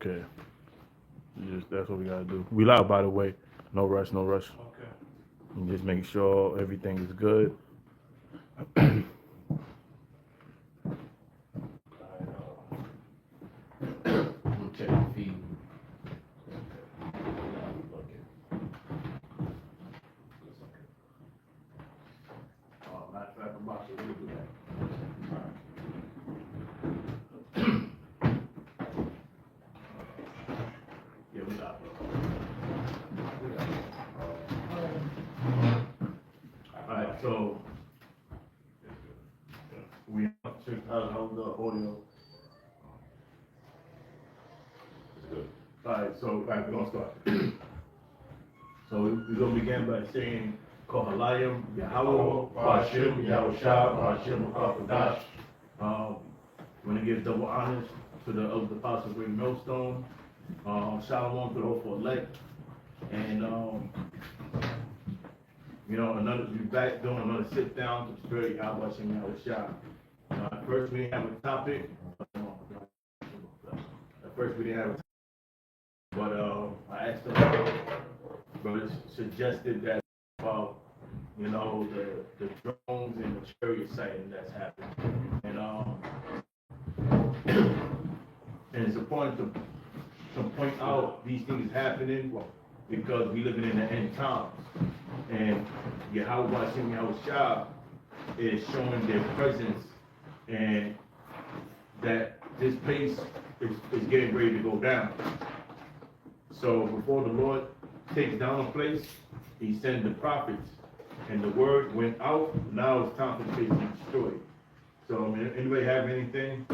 Okay. That's what we gotta do. We live, by the way. No rush, no rush. Okay. And just make sure everything is good. We'll check the feed. Matter of fact, I'm about to do that. Yeah, we got it. Alright, so we have to check out how the audio. Alright, so we're gonna start. So we're gonna begin by saying Kohalayim, Yahweh, Bashim, Yahushua, Bashim, Kakadash. We're gonna give double honors to the Apostle Great Millstone, Shalom to the hopeful elect, and we back doing another sit down to spirit Yahweh Bashim, Yahushua. First we didn't have a topic. At first we didn't have a topic, but I asked them, brothers suggested that about the drones and the chariot sighting that's happening, and it's important to point out these things happening because we living in the end times, and Yahweh Hashem Yahushua is showing their presence, and that this place is getting ready to go down. So before the Lord takes down a place, he sent the prophets, and the word went out. Now it's time for the place to be destroyed. So, anybody have anything?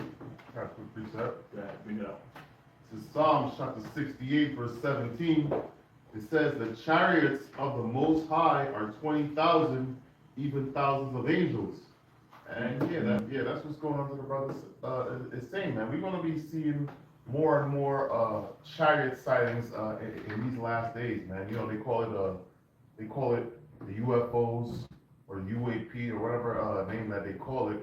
Got a quick precept. Yeah, bring it up. This is Psalms chapter 68, verse 17. It says, the chariots of the Most High are 20,000, even thousands of angels. And that's what's going on to the brothers is saying, man. We're going to be seeing more and more chariot sightings in these last days, man. They call it the UFOs or UAP or whatever name that they call it.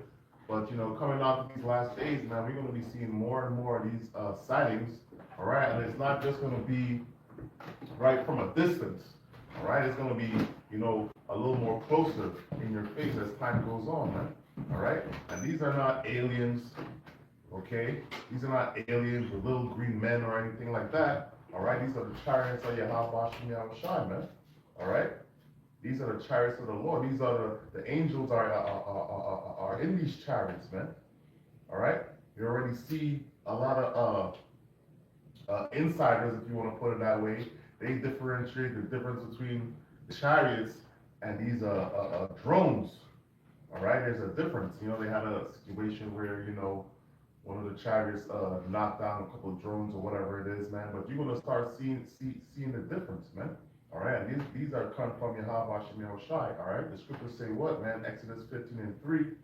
But coming out of these last days, man, we're going to be seeing more and more of these sightings. All right, and it's not just going to be right from a distance. All right, it's going to be a little more closer in your face as time goes on, man. All right, and these are not aliens. Okay, these are not aliens or little green men or anything like that. All right, these are the chariots of Yahweh Yahushua, man. All right, these are the chariots of the Lord. These are the angels are in these chariots, man. All right, you already see a lot of insiders, if you want to put it that way. They differentiate the difference between the chariots and these drones. All right, there's a difference. They had a situation where one of the chariots knocked down a couple of drones or whatever it is, man. But you're gonna start seeing the difference, man. All right, and these are come from Yahweh Hashem Yahushua. All right, the scriptures say what, man? Exodus 15:3.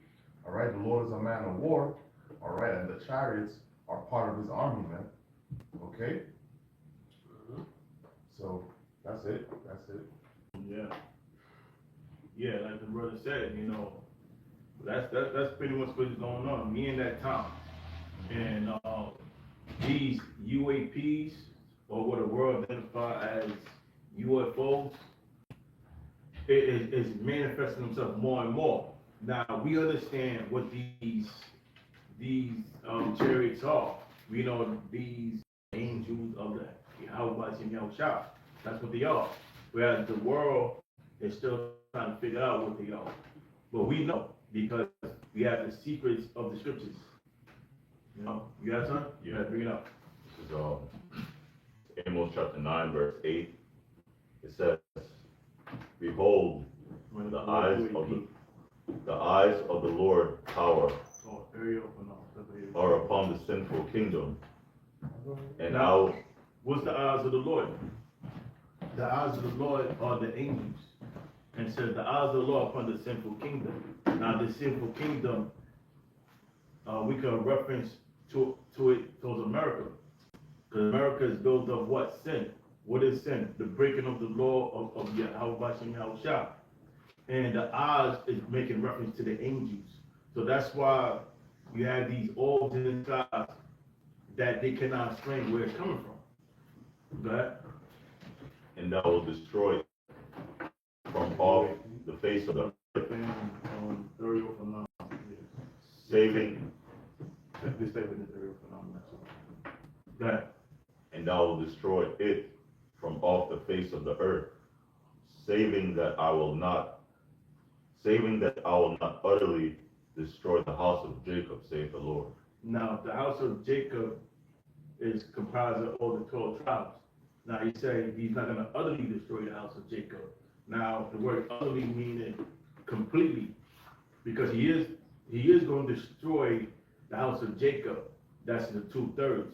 All right, the Lord is a man of war. All right, and the chariots are part of his army, man. Okay. So that's it. Yeah, like the brother said, that's pretty much what's going on. Me in that time. And these UAPs, or what the world identify as UFOs, is manifesting themselves more and more. Now we understand what these chariots are. We know these angels of the Yahweh Yahushua. That's what they are. Whereas the world is still trying to figure out what they are. But we know because we have the secrets of the scriptures. You have something? Yeah, bring it up. This is Amos chapter 9, verse 8. It says, behold, the eyes of the Lord power are upon the sinful kingdom. And now, what's the eyes of the Lord? The eyes of the Lord are the angels. And says the eyes of the Lord upon the sinful kingdom. Now the sinful kingdom, we can reference to it towards America. Because America is built of what? Sin. What is sin? The breaking of the law of Yahweh Yahushua. And the eyes is making reference to the angels. So that's why you have these orbs in the sky that they cannot explain where it's coming from. Go ahead. And thou will destroy from off the face of the earth, Aerial phenomenon. saving, This statement is aerial phenomenon. Go ahead. and thou will destroy it from off the face of the earth, saving that I will not utterly destroy the house of Jacob, saith the Lord. Now, the house of Jacob is comprised of all the 12 tribes. Now, he said he's not going to utterly destroy the house of Jacob. Now, the word utterly meaning completely, because he is going to destroy the house of Jacob. That's the 2/3.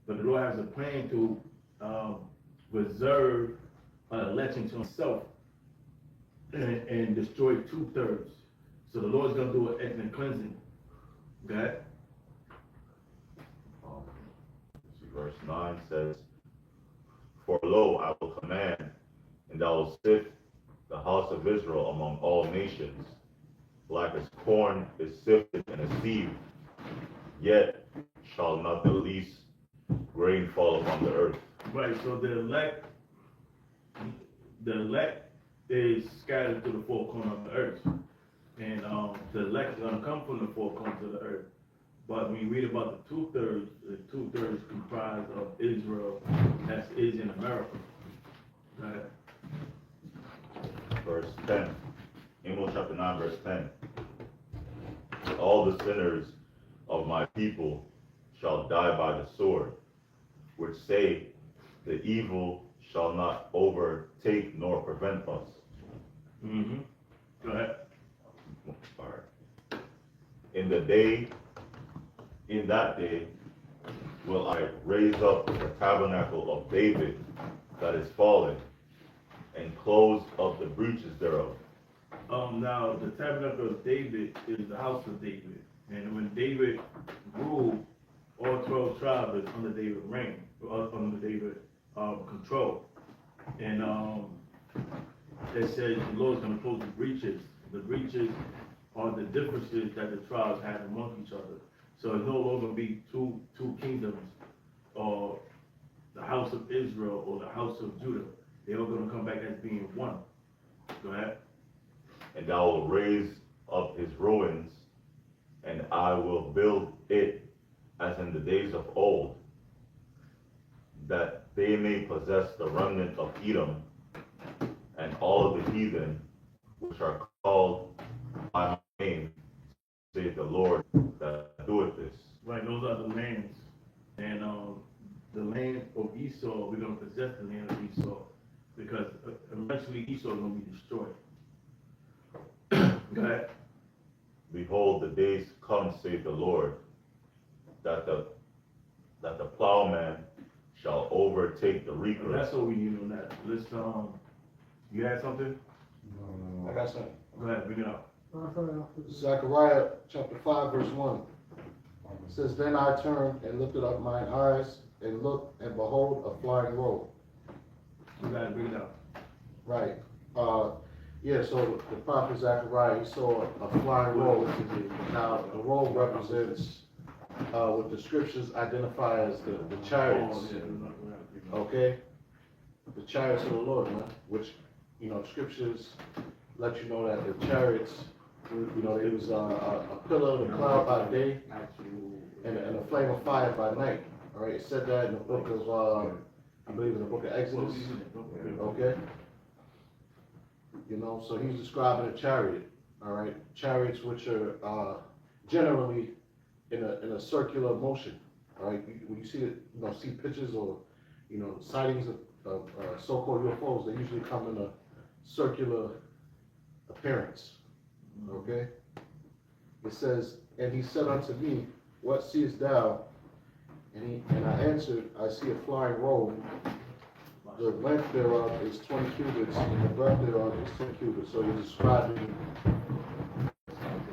But the Lord has a plan to reserve an election to himself and destroy 2/3. So the Lord's going to do an ethnic cleansing. Okay? See, verse 9 says, For lo, I will command, and thou wilt sift the house of Israel among all nations, like as corn is sifted in a sieve, yet shall not the least grain fall upon the earth. Right, so the elect is scattered to the four corners of the earth. And the elect is going to come from the four corners of the earth. But when you read about the 2/3, the 2/3 comprised of Israel, that is in America. Right? Verse 10, Amos chapter 9, verse 10. All the sinners of my people shall die by the sword, which say, the evil shall not overtake nor prevent us. Mm-hmm. Go ahead. All right. In that day will I raise up the tabernacle of David that is fallen, and close up the breaches thereof. Now the tabernacle of David is the house of David. And when David ruled, all 12 tribes is under David's reign, under David's control. And it says the Lord's going to close the breaches. The breaches are the differences that the tribes had among each other. So it's no longer going to be two kingdoms, or the house of Israel or the house of Judah. They're all going to come back as being one. Go ahead. And thou wilt raise up his ruins, and I will build it as in the days of old, that they may possess the remnant of Edom, and all of the heathen which are called by my name, saith the Lord that doeth this. Right, those are the lands. And the land of Esau, we're going to possess the land of Esau, because eventually Esau is going to be destroyed. Go ahead. Behold, the days come, saith the Lord, that the plowman shall overtake the reaper. That's all we need on that. Let's, you had something? I got something. Go ahead, bring it up. Zechariah chapter 5, verse 1. It says, Then I turned and lifted up mine eyes, and looked, and behold, a flying robe. You gotta bring it up. Right. Yeah, so the prophet Zechariah, he saw a flying robe. Now, the robe represents what the scriptures identify as the chariots. Okay? The chariots of the Lord, man. Which, scriptures let you know that the chariots, it was a pillar of the cloud by day and a flame of fire by night. All right, it said that in the book of, I believe in the book of Exodus. Okay? So he's describing a chariot. All right, chariots which are generally in a circular motion. All right, when you see pictures or sightings of so-called UFOs, they usually come in a circular appearance. Okay? It says, and he said unto me, What seest thou? And I answered, I see a flying robe. The length thereof is 20 cubits, and the breadth thereof is 10 cubits. So he's describing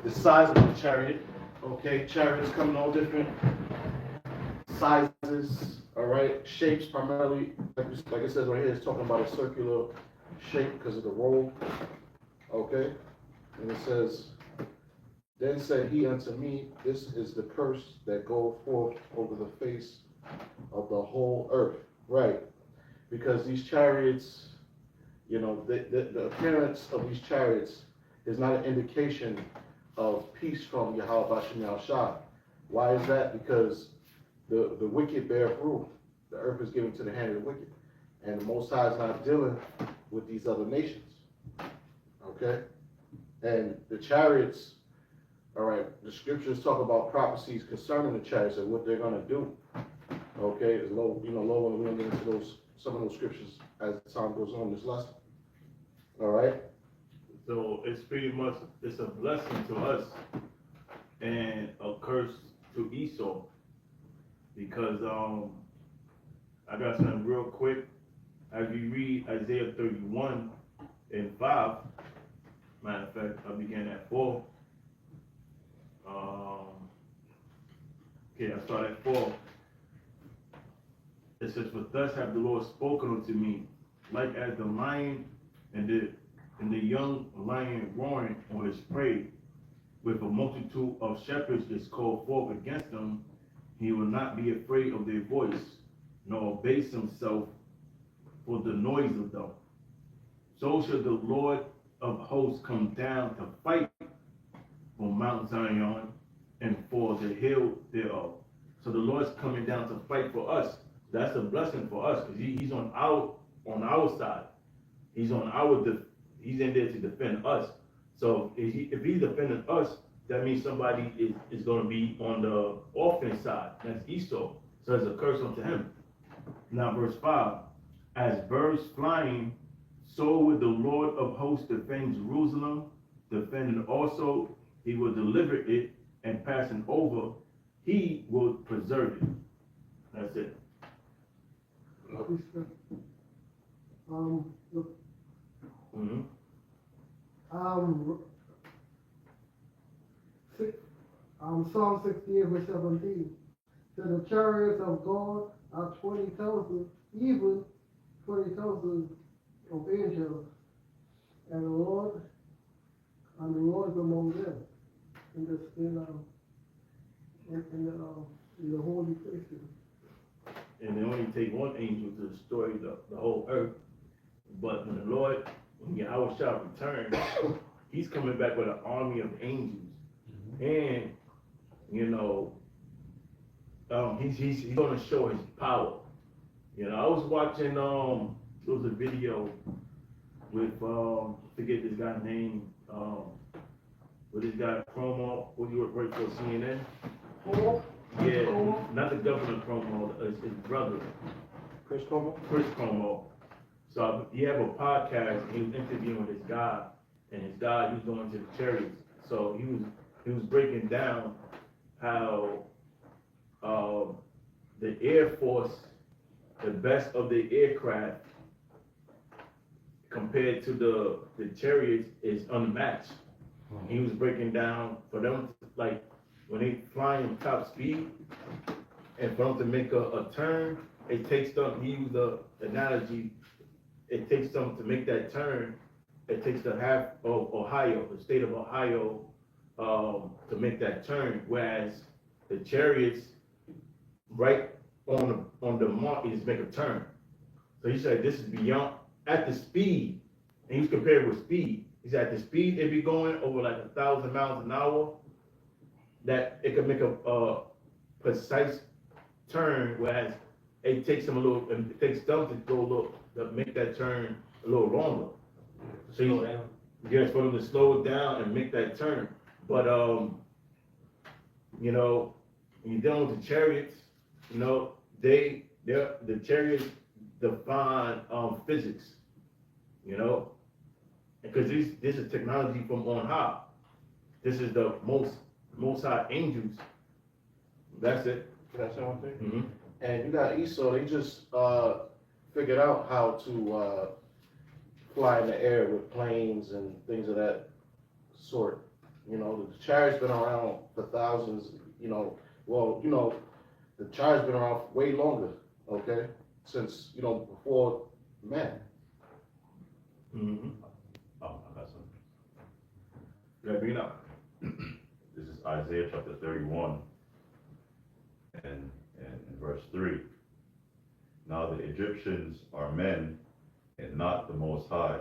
the size of the chariot. Okay, chariots come in all different sizes, all right, shapes primarily. Like it says right here, it's talking about a circular shape because of the robe. Okay, and it says, Then said he unto me, This is the curse that goeth forth over the face of the whole earth, right? Because these chariots, you know, the appearance of these chariots is not an indication of peace from Yahweh Bashem Yahushua. Why is that? Because the wicked bear rule. The earth is given to the hand of the wicked. And the Most High is not dealing with these other nations. Okay? And the chariots, all right, the scriptures talk about prophecies concerning the chariots and what they're going to do. Okay? It's low, you know, low, and we're going to get into some of those scriptures as time goes on in this lesson. All right? So it's pretty much, it's a blessing to us and a curse to Esau. Because I got something real quick. As you read Isaiah 31 and 5, matter of fact, I began at 4. Okay, I start at 4. It says, "For thus hath the Lord spoken unto me, like as the lion and the young lion roaring on his prey, with a multitude of shepherds is called forth against them, he will not be afraid of their voice, nor abase himself for the noise of them. So shall the Lord of hosts come down to fight for Mount Zion and for the hill thereof." So the Lord's coming down to fight for us. That's a blessing for us, because he's on our side. He's in there to defend us. So if he's defending us, that means somebody is going to be on the offense side. That's Esau. So it's a curse unto him. Now verse 5, "As birds flying, so will the Lord of hosts defend Jerusalem, defending also, he will deliver it, and passing over, he will preserve it." That's it. Look, Mm-hmm. Psalm 68 verse 17. So the chariots of God are 20,000, even 20,000 of angels, and the Lord is among them in the holy places. And they only take one angel to destroy the whole earth. But when Yahweh shall return, he's coming back with an army of angels. And, you know, he's going to show his power. You know, I was watching, there was a video with, forget this guy's name, with this guy, Promo, who you work for CNN. Paul? Yeah, Paul? not the governor Promo, his brother. Chris Como? Chris Como. So he have a podcast, and he was interviewing this guy, and his guy, he was going to the chariots. So he was breaking down how the Air Force, the best of the aircraft compared to the chariots is unmatched. He was breaking down for them, like when they flying top speed, and for them to make a turn, it takes them, he used the analogy, it takes them to make that turn, it takes the half of Ohio, the state of Ohio, to make that turn, whereas the chariots, right on the mark, is make a turn. So he said this is beyond, at the speed, and he was compared with speed. He said at the speed it be going over like 1,000 miles an hour, that it could make a precise turn, whereas it takes them it takes them to go a little, to make that turn a little longer. So yes, for them to slow it down and make that turn. But you know, when you're dealing with the chariots, you know, the chariots define physics, you know, because this is technology from on high. This is the most high angels. That's it. Can I say one thing? Mm-hmm. And you got Esau, they just figured out how to fly in the air with planes and things of that sort. You know, the chariot's been around for thousands, you know, well, you know, the chariot's been around way longer, okay, since, you know, before man. Mm-hmm. Oh, I got something. Yeah, bring it up. This is Isaiah chapter 31 and verse 3. Now the Egyptians are men and not the Most High,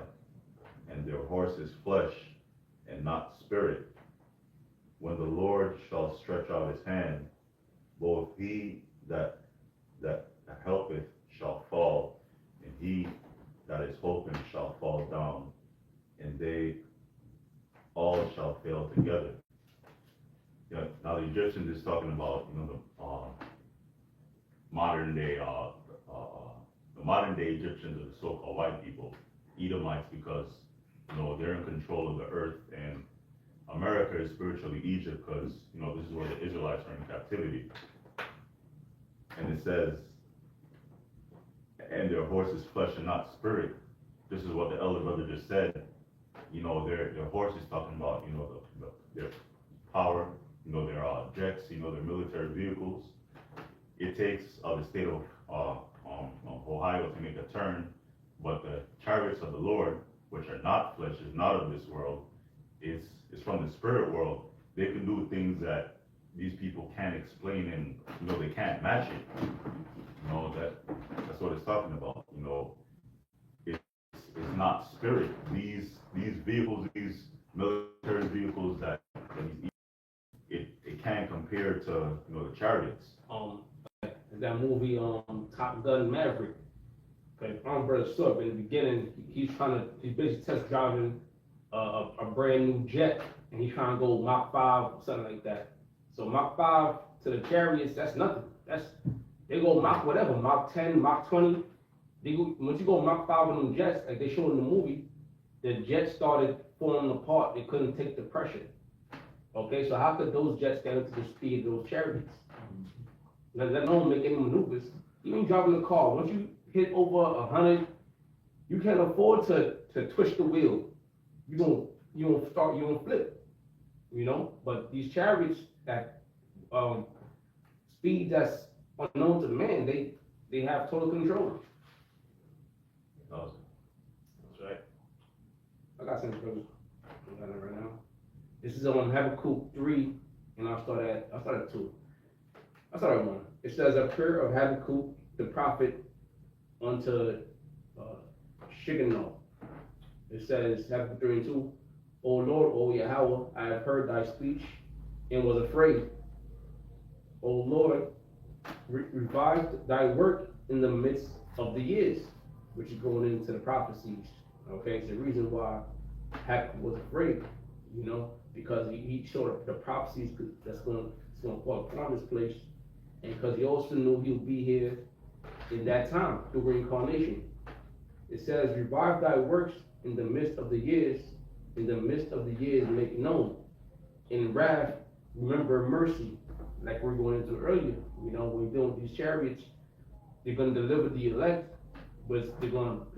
and their horse is flesh and not spirit. When the Lord shall stretch out his hand, both he that helpeth shall fall, and he that is hoping shall fall down, and they all shall fail together. Yeah, now the Egyptians is talking about, the modern day, the modern day Egyptians are the so-called white people, Edomites, because they're in control of the earth, and America is spiritually Egypt because this is where the Israelites are in captivity. And it says, and their horse is flesh and not spirit. This is what the elder brother just said. Their horse is talking about their power, their jets, their military vehicles. It takes the state of Ohio to make a turn, but the chariots of the Lord, which are not flesh, is not of this world, is from the spirit world. They can do things that these people can't explain, and they can't match it. That's what it's talking about. It's not spirit. These vehicles, these military vehicles it can't compare to the chariots. That movie Top Gun Maverick. Okay, brother Sorb in the beginning, he's basically test driving a brand new jet, and he's trying to go Mach 5 or something like that. So Mach 5 to the chariots, that's nothing. They go Mach whatever, Mach 10, Mach 20. Once you go Mach 5 on them jets, like they showed in the movie, the jets started falling apart. They couldn't take the pressure. Okay, so how could those jets get up to the speed of those chariots? Let alone make any maneuvers. Even driving a car, once you hit over 100, you can't afford to twist the wheel. You won't flip. But these chariots at speed that's unknown to man, they have total control. That's right. I got some brothers. I got it right now. This is on Habakkuk 3, and I'll start at 2. I'll start at 1. It says, a prayer of Habakkuk the prophet unto Shigionoth. It says, Habakkuk 3 and 2, O Lord, O Yahweh, I have heard thy speech and was afraid. O Lord, revive thy work in the midst of the years, which is going into the prophecies. Okay, it's the reason why Habakkuk was afraid, because he saw the prophecies that's going to fall upon this place, and because he also knew he'll be here in that time through reincarnation. It says, revive thy works in the midst of the years, make known. In wrath, remember mercy, like we're going into earlier. When we're dealing with these chariots, they're going to deliver the elect, but it's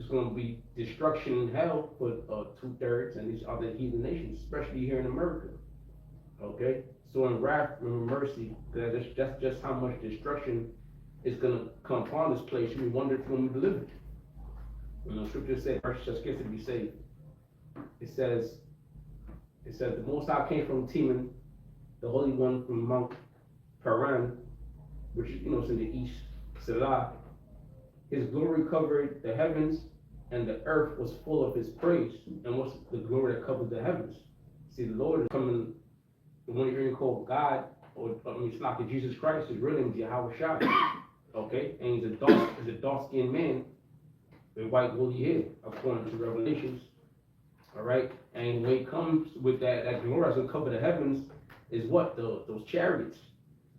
going to be destruction in hell for 2/3 and these other heathen nations, especially here in America. Okay, so in wrath, remember mercy, because that's just how much destruction is going to come upon this place. We wonder if it's going to be delivered. Scripture says, "Mercy shall scarcely be saved." It says the Most High came from Teman, the Holy One from Mount Paran, which is it's in the east, Selah. His glory covered the heavens, and the earth was full of his praise. And what's the glory that covered the heavens? See, the Lord is coming, the one you're called God, it's like Jesus Christ, his real name is Yahweh Shai. Okay? And he's a dark-skinned man with white woolly hair, according to Revelations. Alright? And when it comes with that glory that's gonna cover the heavens, is what? Those chariots.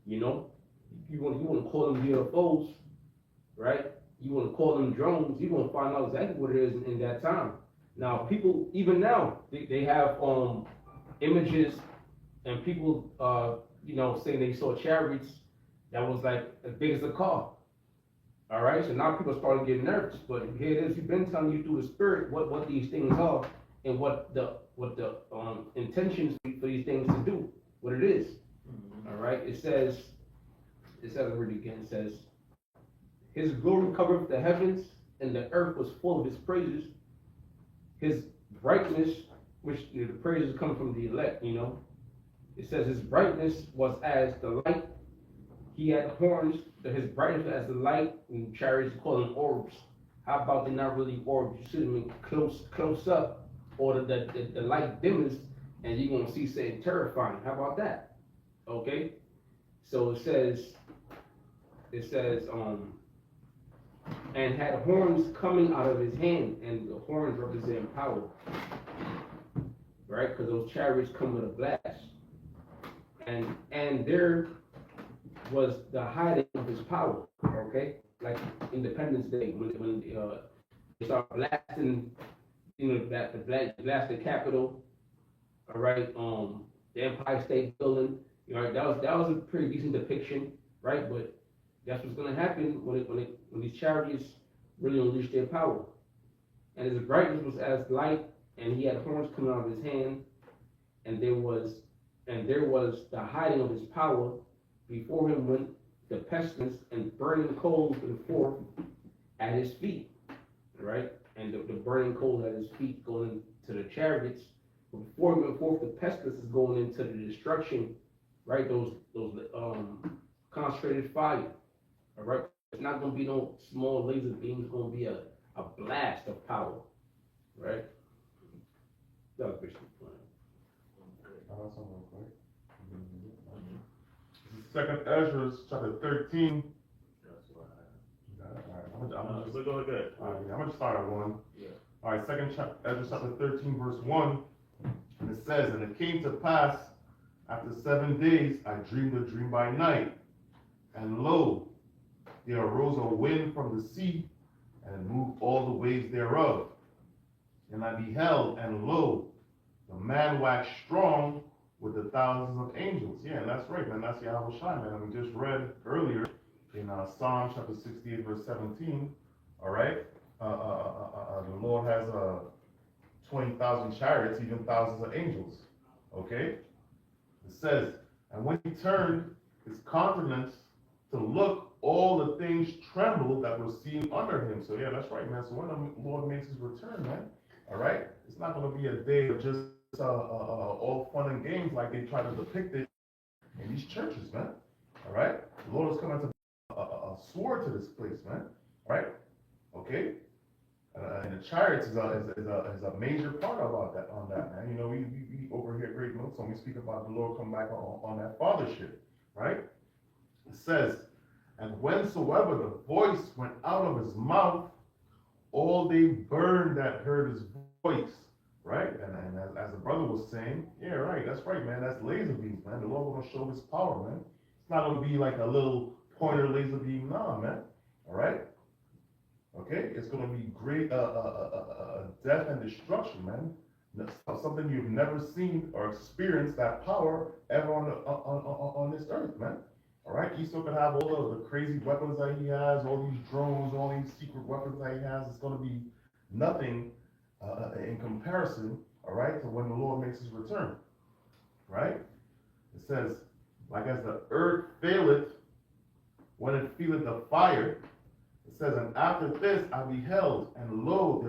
You want to call them UFOs, right? You want to call them drones. You want to find out exactly what it is in that time. Now, people, even now, they have images and people, saying they saw chariots that was like as big as a car. All right, so now people started getting nervous. But here it is. We've been telling you through the spirit what these things are and what the intentions for these things to do, what it is. All right, it says already again. It says, his glory covered the heavens, and the earth was full of his praises. His brightness, which the praises come from the elect, it says his brightness was as the light he had horns, his brightness as the light, and chariots call them orbs. How about they're not really orbs? You see them in close up, or the light dimmers, and you're gonna see something terrifying. How about that? Okay? So it says, and had horns coming out of his hand, and the horns represent power, right? Because those chariots come with a blast, and there was the hiding of his power, okay? Like Independence Day, when they start blasting, blast the Capitol, all right, the Empire State Building, you know, that was a pretty decent depiction, right? But that's what's gonna happen when these chariots really unleash their power. And his brightness was as light, and he had horns coming out of his hand, and there was the hiding of his power. Before him went the pestilence, and burning coals went forth at his feet, right? And the burning coals at his feet going into the chariots. Before he went forth, the pestilence is going into the destruction, right? Those concentrated fire, all right? It's not going to be no small laser beam. It's going to be a blast of power, right? That was basically the plan. Second Ezra, chapter 13. That's what I'm go ahead. gonna start at 1. Yeah. All right, Ezra chapter 13, verse 1. And it says, and it came to pass, after 7 days, I dreamed a dream by night. And lo, there arose a wind from the sea, and moved all the waves thereof. And I beheld, and lo, the man waxed strong with the thousands of angels. Yeah, and that's right, man. That's Yahweh Shai, man. And we just read earlier in Psalm chapter 68, verse 17. All right, the Lord has 20,000 chariots, even thousands of angels. Okay, it says, and when he turned his countenance to look, all the things trembled that were seen under him. So yeah, that's right, man. So when the Lord makes his return, man, all right, it's not going to be a day of just all fun and games like they try to depict it in these churches, man. All right, the Lord is coming to a sword to this place, man. All right, okay. And the chariots is a major part about that, on that, man. You know, we overhear great notes when we speak about the Lord come back on that fathership, right? It says, and whensoever the voice went out of his mouth, all they burned that heard his voice, right? And as the brother was saying, yeah, right, that's right, man. That's laser beams, man. The Lord going to show his power, man. It's not going to be like a little pointer laser beam, nah, man. All right? Okay, it's going to be great death and destruction, man. That's something you've never seen or experienced that power ever on this earth, man. All right, he still can have all of the crazy weapons that he has, all these drones, all these secret weapons that he has. It's going to be nothing in comparison, all right, to when the Lord makes his return, right? It says, like as the earth faileth when it feeleth the fire. It says, and after this I beheld, and lo,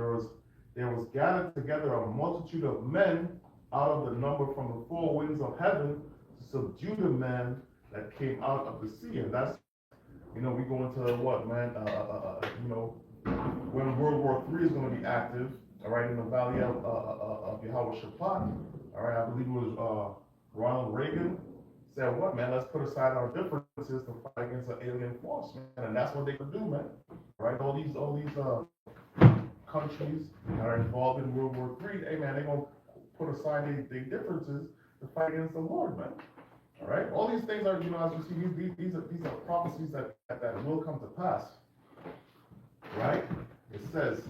there was gathered together a multitude of men out of the number from the four winds of heaven to subdue the men that came out of the sea. And that's, you know, we go into what, man, you know, when World War III is going to be active, all right, in the valley of Yahweh Shaphat, all right, I believe it was Ronald Reagan said, what, man, let's put aside our differences to fight against an alien force, man. And that's what they could do, man. Right? All these countries that are involved in World War III, hey, man, they're going to put aside their differences to fight against the Lord, man. All right? All these things are, you know, as you see, these are prophecies that will come to pass. Right? It says,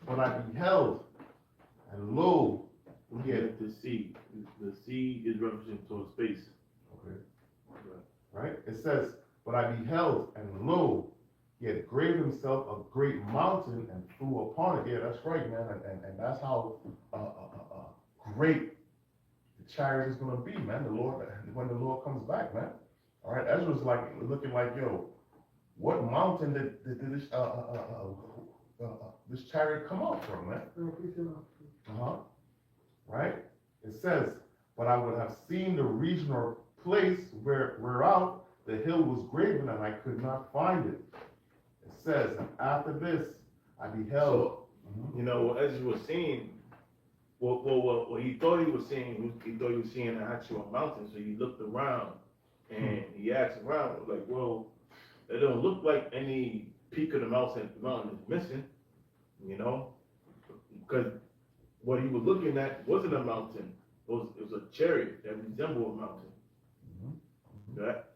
but I beheld, and lo, We get the sea. The sea is represented towards space. okay. Right? It says, but I beheld, and lo, he had graved himself a great mountain and flew upon it. Yeah, that's right, man. And that's how great the chariot is going to be, man. The Lord, when the Lord comes back, man. All right, Ezra's like looking like, yo, what mountain did this chariot come out from, man? Right? It says, but I would have seen the region or place whereout the hill was graven, and I could not find it. It says, and after this, I beheld. You know, as you were saying, what he thought he was seeing, he thought he was seeing an actual mountain. So he looked around and he asked around, like, well, it don't look like any peak of the mountain is missing, you know, because what he was looking at wasn't a mountain. It was a chariot that resembled a mountain. That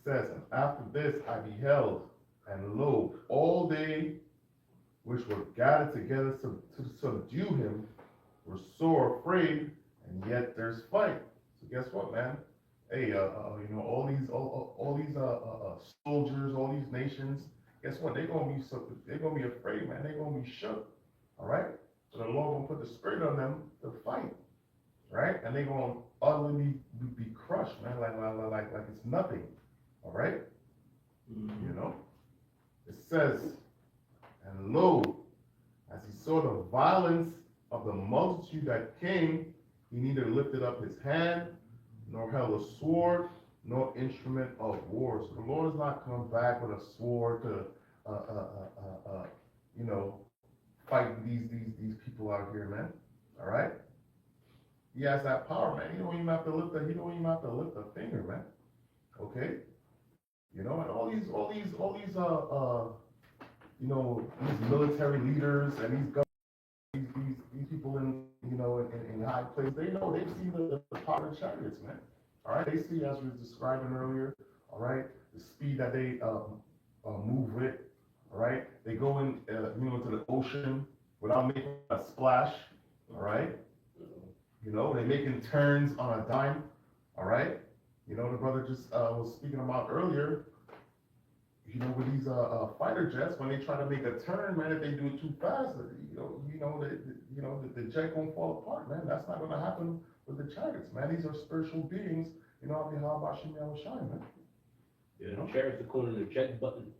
It says, and after this I beheld, and lo, all they which were gathered together to subdue him were sore afraid, and yet there's fight. So guess what, man? Hey, you know, all these soldiers, all these nations, guess what? They're gonna be afraid, man. They're gonna be shook. All right. So the Lord gonna put the spirit on them to fight, right? And they're gonna utterly be crushed, man, like it's nothing. All right. You know. It says, and lo, as he saw the violence of the multitude that came, he neither lifted up his hand, nor held a sword, nor instrument of war. So the Lord is not coming back with a sword to, you know, fight these people out here, man. All right. He has that power, man. He don't even have to lift a finger, man. Okay. You know, and all these, you know, these military leaders and these people in, you know, in high places, they know, they've seen the power of chariots, man. All right, they see, as we were describing earlier, all right, the speed that they move with, all right. They go in, you know, into the ocean without making a splash, all right. You know, they're making turns on a dime, all right. You know, the brother just was speaking about earlier. You know, with these fighter jets, when they try to make a turn, man, if they do it too fast, the jet gonna fall apart, man. That's not gonna happen with the chariots, man. These are spiritual beings. You know, how about Shimei Shine, man. Yeah, the chariots are calling the jet button.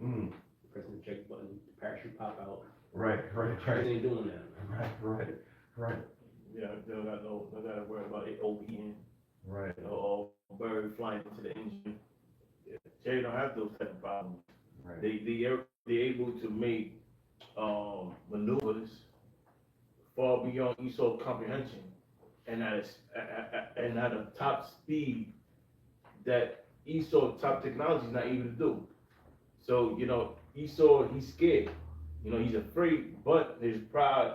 Mm. Pressing the jet button, the parachute pop out. Right. Chariots ain't doing that. Right. yeah, they gotta worry about it overheating. Right. You know, all birds flying into the engine. Yeah, they don't have those type of problems. Right. They're able to make maneuvers far beyond Esau's comprehension, and at a top speed that Esau top technology is not able to do. So you know, Esau, he's scared. You know, he's afraid, but his pride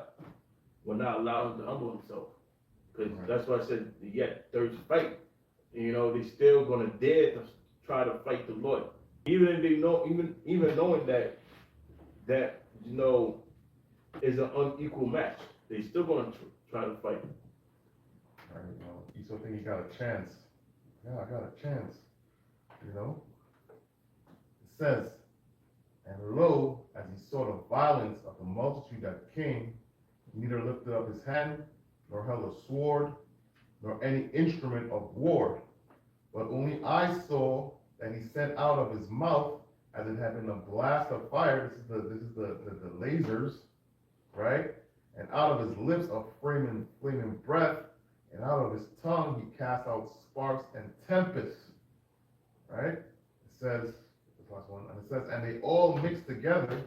will not allow him to humble himself. Because that's why I said yet third fight. You know, they still gonna dare to try to fight the Lord, even if they know, even knowing that you know is an unequal match. They still gonna try to fight. Right. You know, Esau think he got a chance. Yeah, I got a chance. You know. It says, and lo, as he saw the violence of the multitude that came, he neither lifted up his hand, nor held a sword, nor any instrument of war. But only I saw that he sent out of his mouth, as it had been a blast of fire. This is the lasers, right? And out of his lips a flaming breath, and out of his tongue he cast out sparks and tempests. Right? It says, this last one, and it says, and they all mixed together,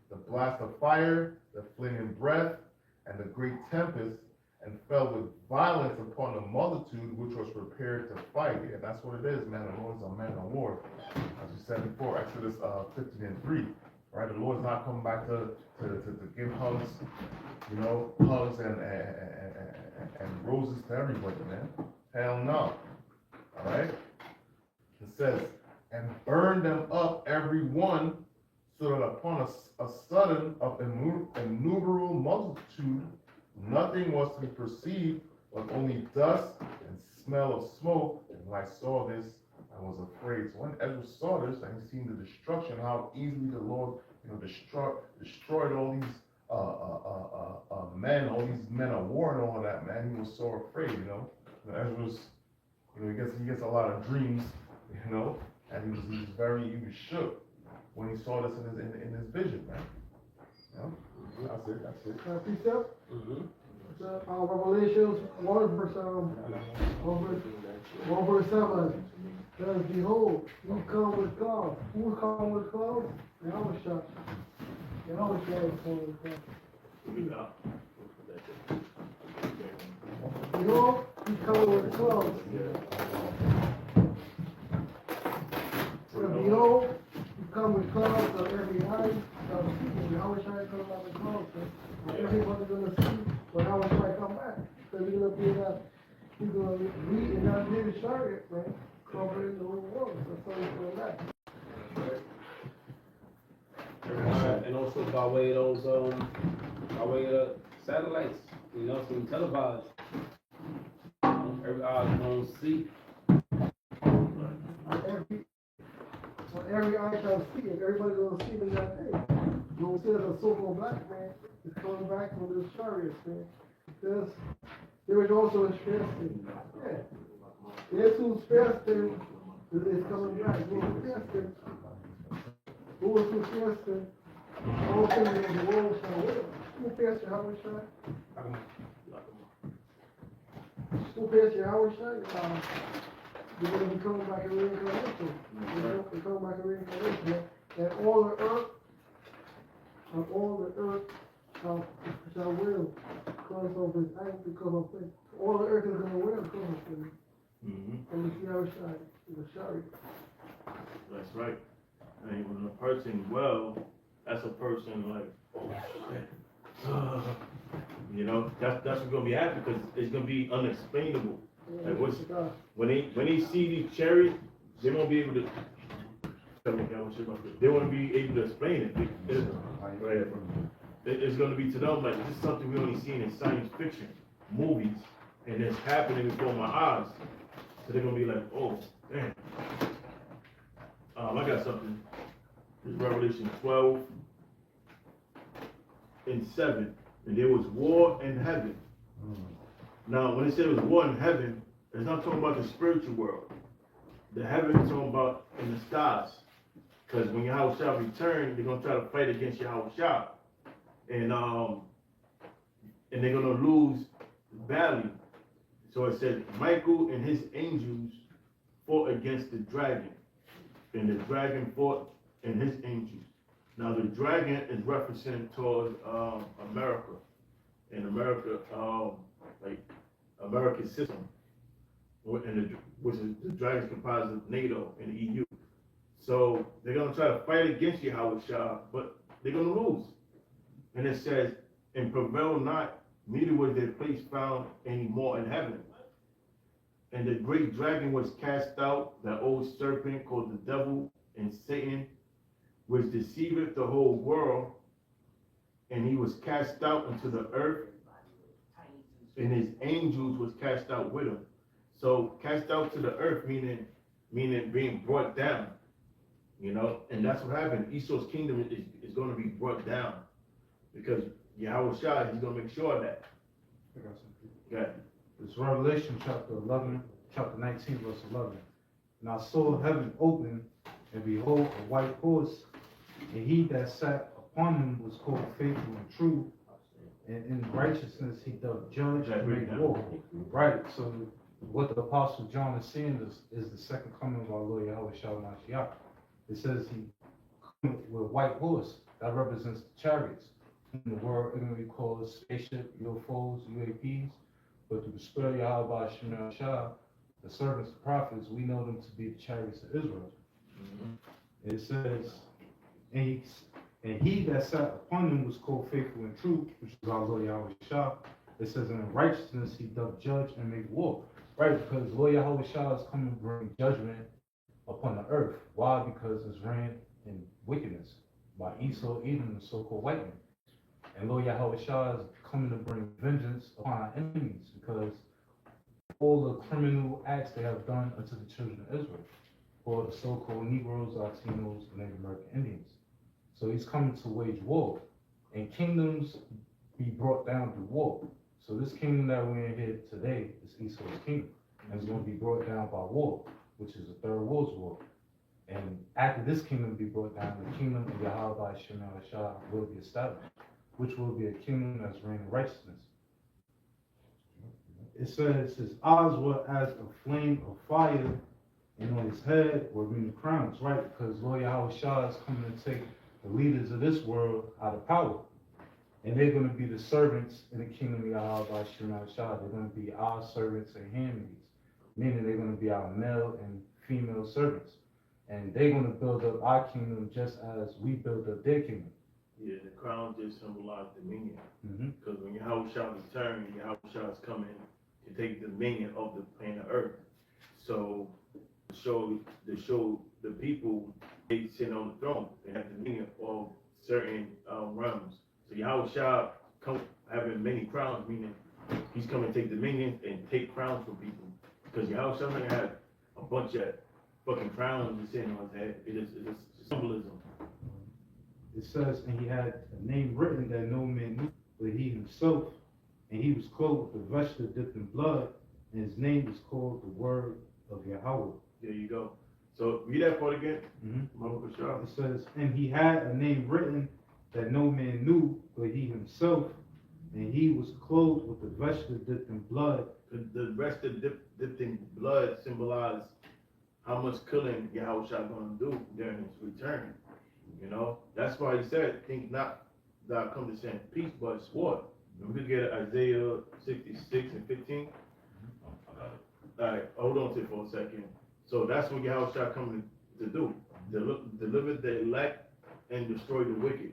the blast of fire, the flaming breath, and the great tempest, and fell with violence upon the multitude which was prepared to fight. Yeah, that's what it is, man. The Lord is a man of war. As we said before, Exodus 15:3. Right? The Lord's not coming back to give hugs, you know, hugs and roses to everybody, man. Hell no. All right? It says, and burn them up every one, so that upon a sudden of innumerable multitude, nothing was to be perceived, but only dust and smell of smoke. And when I saw this, I was afraid. So when Ezra saw this, and he seen the destruction, how easily the Lord, you know, destroyed all these men, all these men of war and all of that, man, he was so afraid, you know. Ezra was, you know, he gets a lot of dreams, you know, and he was shook when he saw this in his vision, man. You know? That's it. Precept? Mm-hmm. Revelations 1 verse 7. Says, behold, he come with clouds. Who come with clouds? Yahweh Shai. Yahweh Shai is coming with clouds. Behold, he come with clouds. And behold, he come with clouds of every eye shall see. And Yahweh Shai come out with clouds. And everybody's gonna see when Yahweh Shai come back. So he's gonna be that, he's gonna be in that little chariot, right? Covering the whole world. That's how he's going back. And also by way of those, by way of satellites, you know, some televised. Every eye gonna see. Every eye shall see it. Everybody's gonna see it in that day. You see that a so-called black man is coming back from this chariot, man. Because there was also a fasting. Yeah. There's who's fasting is coming back. Who's fasting? Who is who fasting? All things in the world shall live. Who fasted Yahweh Shai? Who fasted Yahweh Shai? You're going to be coming back in reincarnation. You're coming back in reincarnation. And all the earth shall will because of his act, because of faith. All the earth is going to will because of him. And we see Yahweh Shai, the chariot. That's right. And when a person well, that's a person like, oh shit. You know, that's what's gonna be happening because it's gonna be unexplainable. Like what's when they see these chariots, they won't be able to. They won't be able to explain it. It's gonna be to them like this is something we only seen in science fiction movies, and it's happening before my eyes. So they're gonna be like, oh damn. I got something. It's Revelation 12 and 7, and there was war in heaven. Now, when it says war in heaven, it's not talking about the spiritual world. The heaven is talking about in the skies. Because when Yahweh shall return, they're gonna try to fight against Yahweh shall, and they're gonna lose badly. So it says Michael and his angels fought against the dragon, and the dragon fought and his angels. Now the dragon is referencing towards America, and America, like American system, which is the dragon is comprised of NATO and the EU. So they're gonna try to fight against Yahweh Shah, but they're gonna lose. And it says, and prevail not, neither was their place found any more in heaven. And the great dragon was cast out, that old serpent called the devil and Satan, which deceiveth the whole world, and he was cast out into the earth, and his angels was cast out with him. So cast out to the earth, meaning being brought down, you know, and that's what happened. Esau's kingdom is going to be brought down because Yahweh Shai, he's going to make sure of that. I got something. Okay. It's Revelation chapter 19, verse 11. And I saw heaven open, and behold, a white horse, and he that sat upon him was called faithful and true, and in righteousness he doth judge and make war. Right, so what the Apostle John is saying is the second coming of our Lord Yahweh Shai Mashiach. It says he comes with a white horse, that represents the chariots. In the world, we call it spaceship, UFOs, UAPs, but through the spirit of Yahweh Shai Shai, the servants of prophets, we know them to be the chariots of Israel. It says, and he that sat upon him was called faithful and true, which is our Lord Yahweh Shai. It says, in righteousness he doth judge and make war. Right, because Lord Yahweh Shai is coming to bring judgment upon the earth. Why? Because it's ran in wickedness by Esau, Edom, the so-called white man. And Lord Yahweh Shai is coming to bring vengeance upon our enemies because all the criminal acts they have done unto the children of Israel, or the so-called Negroes, Latinos, and Native American Indians. So he's coming to wage war, and kingdoms be brought down through war. So this kingdom that we're in here today is Esau's kingdom, and it's going to be brought down by war, which is the third world's war. And after this kingdom be brought down, the kingdom of Yahweh Shai will be established, which will be a kingdom that's reigning righteousness. It says his eyes were as a flame of fire, and on his head were many crowns, right? Because Lord Yahweh Shah is coming to take the leaders of this world out of power. And they're going to be the servants in the kingdom of Yahweh by Shema Shah. They're going to be our servants and handmaids, meaning they're going to be our male and female servants. And they're going to build up our kingdom just as we build up their kingdom. Yeah, the crown just symbolizes dominion. Mm-hmm. Because when Yahweh shall return, Yahweh shall is coming to take dominion of the planet Earth. So to show the people they sit on the throne, they have dominion of certain realms. So Yahweh shall come having many crowns, meaning he's coming to take dominion and take crowns from people. Because Yahweh shall not have a bunch of fucking crowns sitting on his head. It's symbolism. It says, and he had a name written that no man knew, but he himself, and he was clothed with a vesture dipped in blood, and his name is called the Word of Yahweh. There you go. So read that part again. It says, and he had a name written that no man knew, but he himself, and he was clothed with a vesture dipped in blood. The vesture dipped in blood symbolize how much killing Yahweh shall going to do during his return. You know, that's why he said, think not that I come to send peace, but sword. And we could get Isaiah 66 and 15. All right, hold on to it for a second. So that's what Yahweh shall come to do. Deliver the elect and destroy the wicked.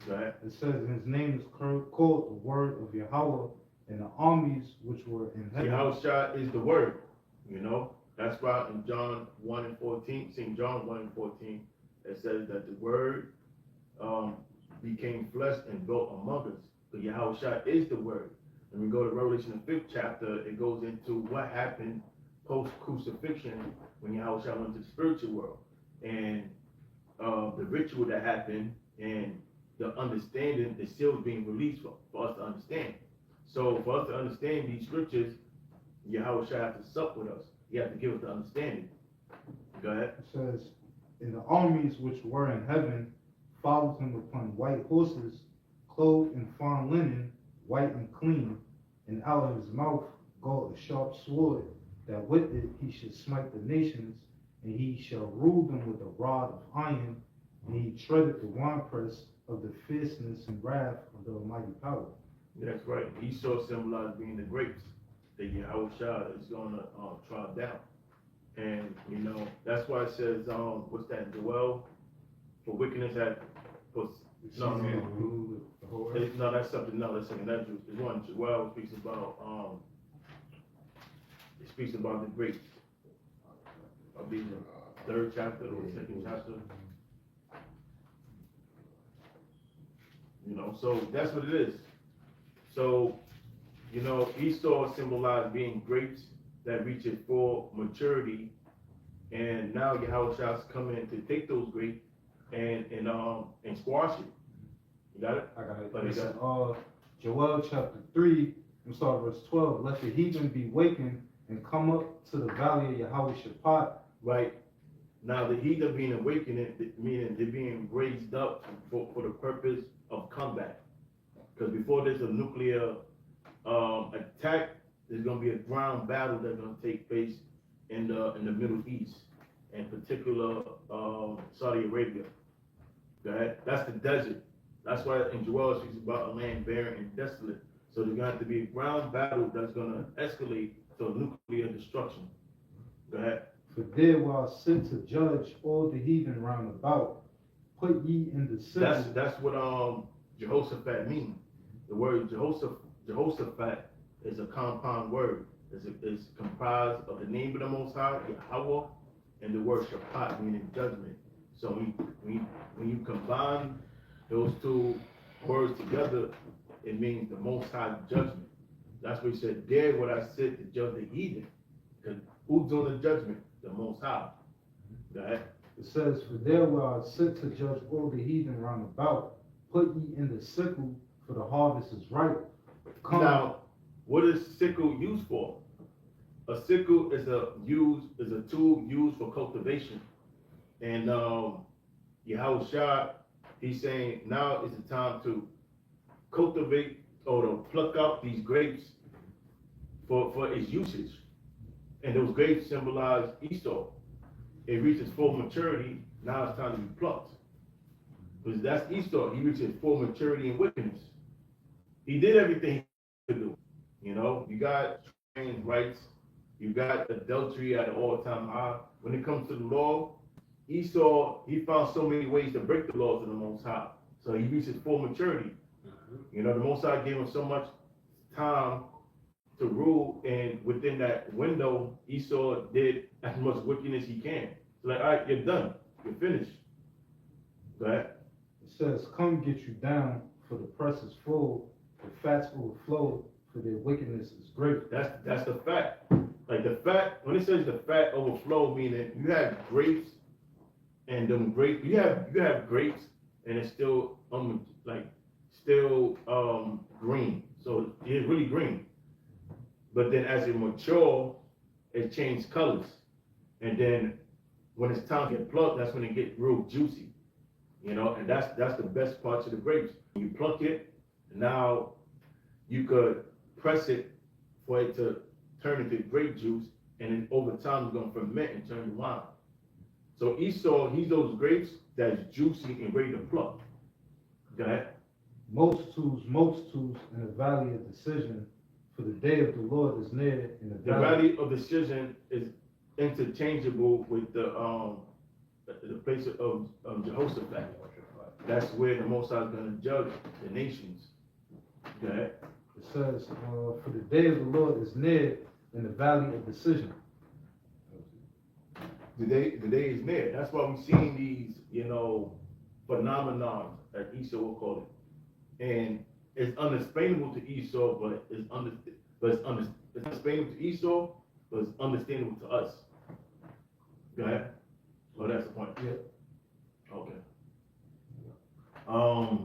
Go ahead. It says, and his name is called the Word of Yahweh, and the armies which were in heaven. Yahweh shall is the word, you know. That's why in John 1 and 14, St. John 1 and 14, it says that the word became flesh and dwelt among us. But Yahweh Shah is the word. And we go to Revelation the 5th chapter, it goes into what happened post-crucifixion when Yahweh Shah went to the spiritual world. And the ritual that happened and the understanding, the seals being released for us to understand. So for us to understand these scriptures, Yahweh Shah has to sup with us. He has to give us the understanding. Go ahead. It says, and the armies which were in heaven followed him upon white horses, clothed in fine linen, white and clean, and out of his mouth goeth a sharp sword, that with it he should smite the nations, and he shall rule them with a rod of iron, and he treadeth the winepress of the fierceness and wrath of the Almighty power. That's right. Esau symbolized being the grapes that Yahweh Shah is going to trod down. And, you know, that's why it says, what's that, Joel? For wickedness had, no, that's something, no, that's something, that's one, Joel speaks about, it speaks about the grapes. I'll be the 3rd chapter or 2nd chapter. You know, so that's what it is. So, you know, Esau symbolized being grapes that reach its full maturity, and now Yahweh Shah's coming to take those grapes and squash it. You got it? I got it. But It's Joel chapter 3, I'm sorry, verse 12. Let the heathen be wakened and come up to the valley of Yahweh Shaphat. Right. Now the heathen being awakened, meaning they're being raised up for the purpose of combat. Because before there's a nuclear attack, there's going to be a ground battle that's going to take place in the Middle East, in particular Saudi Arabia. Go ahead. That's the desert. That's why in Joel it speaks about a land barren and desolate. So there's going to have to be a ground battle that's going to escalate to nuclear destruction. Go ahead. For there will I sit to judge all the heathen round about. Put ye in the sickle. That's what Jehoshaphat means. The word Jehoshaphat is a compound word. It's comprised of the name of the Most High, Yahweh, and the word Shaphat, meaning judgment. So when you combine those two words together, it means the Most High judgment. That's what he said, there would I sit to judge the heathen. Because who's doing the judgment? The Most High. Go ahead. It says, for there will I sit to judge all the heathen round about. Put ye in the sickle, for the harvest is ripe. Come. Now, what is sickle used for? A sickle is a tool used for cultivation. And Yahweh Shah, he's saying now is the time to cultivate or to pluck out these grapes for its usage. And those grapes symbolize Esau. It reaches full maturity, now it's time to be plucked. Because that's Esau, he reaches full maturity in wickedness. He did everything he could do. You know, you got trans rights, you got adultery at an all-time high. When it comes to the law, Esau, he found so many ways to break the laws of the Most High. So he reaches full maturity. You know, the Most High gave him so much time to rule, and within that window, Esau did as much wickedness he can. So like, all right, you're done. You're finished. Go ahead. It says, come get you down, for the press is full, the fats overflow, for their wickedness is great. That's the fact. Like the fat, when it says the fat overflow, meaning you have grapes, and them grapes, you have grapes, and it's still green. So it's really green. But then as it mature, it changes colors. And then when it's time to get plucked, that's when it gets real juicy. You know, and that's the best parts of the grapes. You pluck it, now you could press it for it to turn into grape juice, and then over time it's gonna ferment and turn to wine. So Esau, he's those grapes that's juicy and ready to pluck. Go ahead. Multitudes in the valley of decision, for the day of the Lord is near in the The valley of decision is interchangeable with the place of Jehoshaphat. That's where the Most High is going to judge the nations. Go ahead. It says, for the day of the Lord is near in the valley of decision. The day is near. That's why we're seeing these, phenomenons that Esau will call it. And it's unexplainable to Esau, but it's unexplainable to Esau, but it's understandable to us. Go ahead. Oh, that's the point. Yeah. Okay. I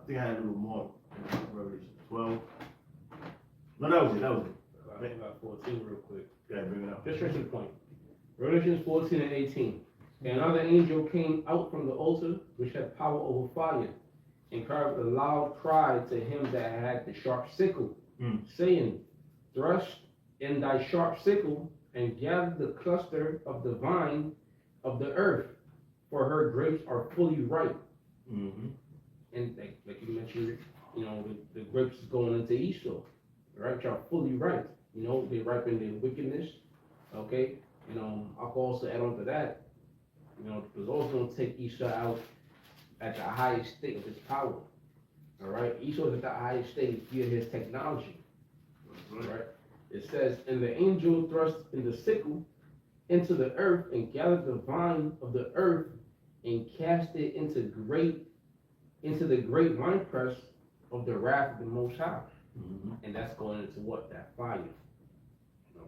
think I had a little more in Revelation 12. No, that was it. I got 14 real quick. Yeah, bring it up. Just straight to the point. Revelations 14 and 18. And another angel came out from the altar, which had power over fire, and cried with a loud cry to him that had the sharp sickle, saying, thrust in thy sharp sickle, and gather the cluster of the vine of the earth, for her grapes are fully ripe. Mm-hmm. And like you mentioned, the grapes is going into Esau, right? Which are fully ripe. They ripen their wickedness. Okay. I'll also add on to that. Because also going to take Esau out at the highest state of his power. All right. Esau is at the highest state via his technology. Right. It says, and the angel thrust in the sickle into the earth and gathered the vine of the earth and cast it into the great winepress of the wrath of the Most High. Mm-hmm. And that's going into what? That fire.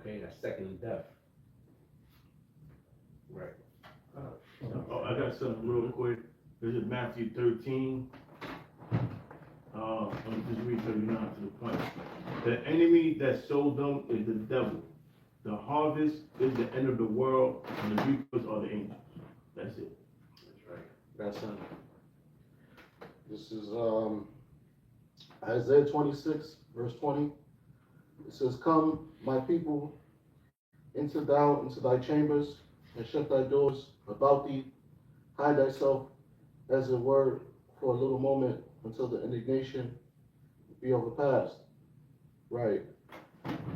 Okay, that's second death. Right. Oh, I got something real quick. This is Matthew 13. Let me just read 39 to the point. The enemy that sowed them is the devil. The harvest is the end of the world, and the reapers are the angels. That's it. That's right. That's it. This is Isaiah 26, verse 20. It says, come, my people, into thy chambers, and shut thy doors about thee. Hide thyself, as it were, for a little moment, until the indignation be overpassed. Right.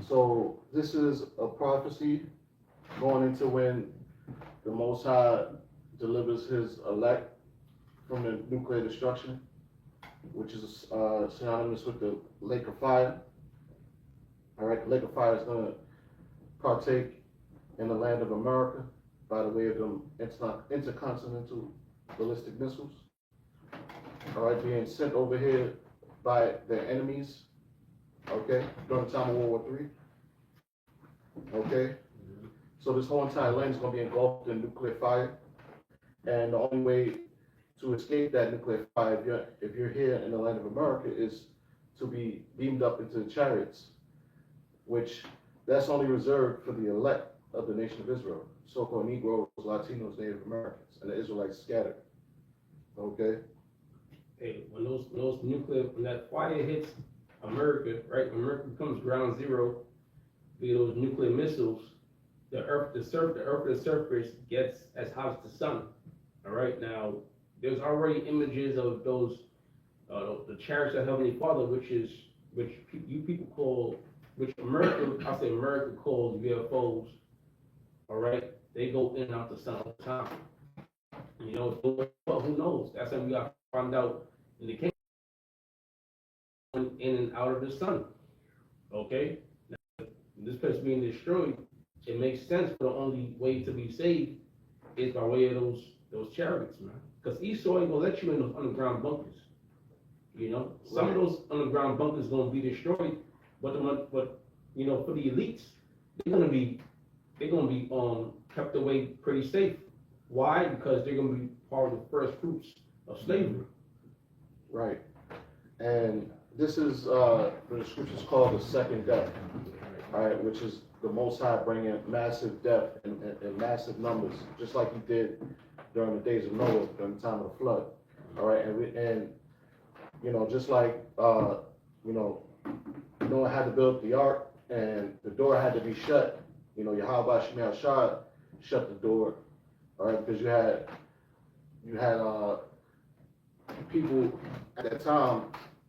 So this is a prophecy going into when the Most High delivers his elect from the nuclear destruction, which is synonymous with the lake of fire. All right, the lake of fire is going to partake in the land of America by the way of them intercontinental ballistic missiles. All right, being sent over here by their enemies, okay, during the time of World War III. Okay, so this whole entire land is going to be engulfed in nuclear fire, and the only way to escape that nuclear fire, if you're here in the land of America, is to be beamed up into the chariots, which that's only reserved for the elect of the nation of Israel, so-called Negroes, Latinos, Native Americans, and the Israelites scattered. Okay. Hey, when that fire hits America, right? America becomes ground zero via those nuclear missiles, the earth's surface gets as hot as the sun. All right, now there's already images of those, the chariots of Heavenly Father, which you people call, which America, I say America calls UFOs. All right, they go in and out the sun all the time. You know, well, who knows? That's how we got to find out in the case in and out of the sun. Okay, now, this place being destroyed, it makes sense. For the only way to be saved is by way of those chariots, man. Because Esau ain't gonna let you in those underground bunkers. You know, some of those underground bunkers gonna be destroyed, but you know, for the elites, they're gonna be kept away pretty safe. Why? Because they're gonna be part of the first fruits of slavery. Right. And this is the scriptures called the second death, all right, which is the Most High bringing massive death in massive numbers, just like He did during the days of Noah, during the time of the flood. All right, and you know, just like you know, Noah had to build the ark, and the door had to be shut. You know, Yahweh Shemiah Shah shut the door, all right, because you had people at that time,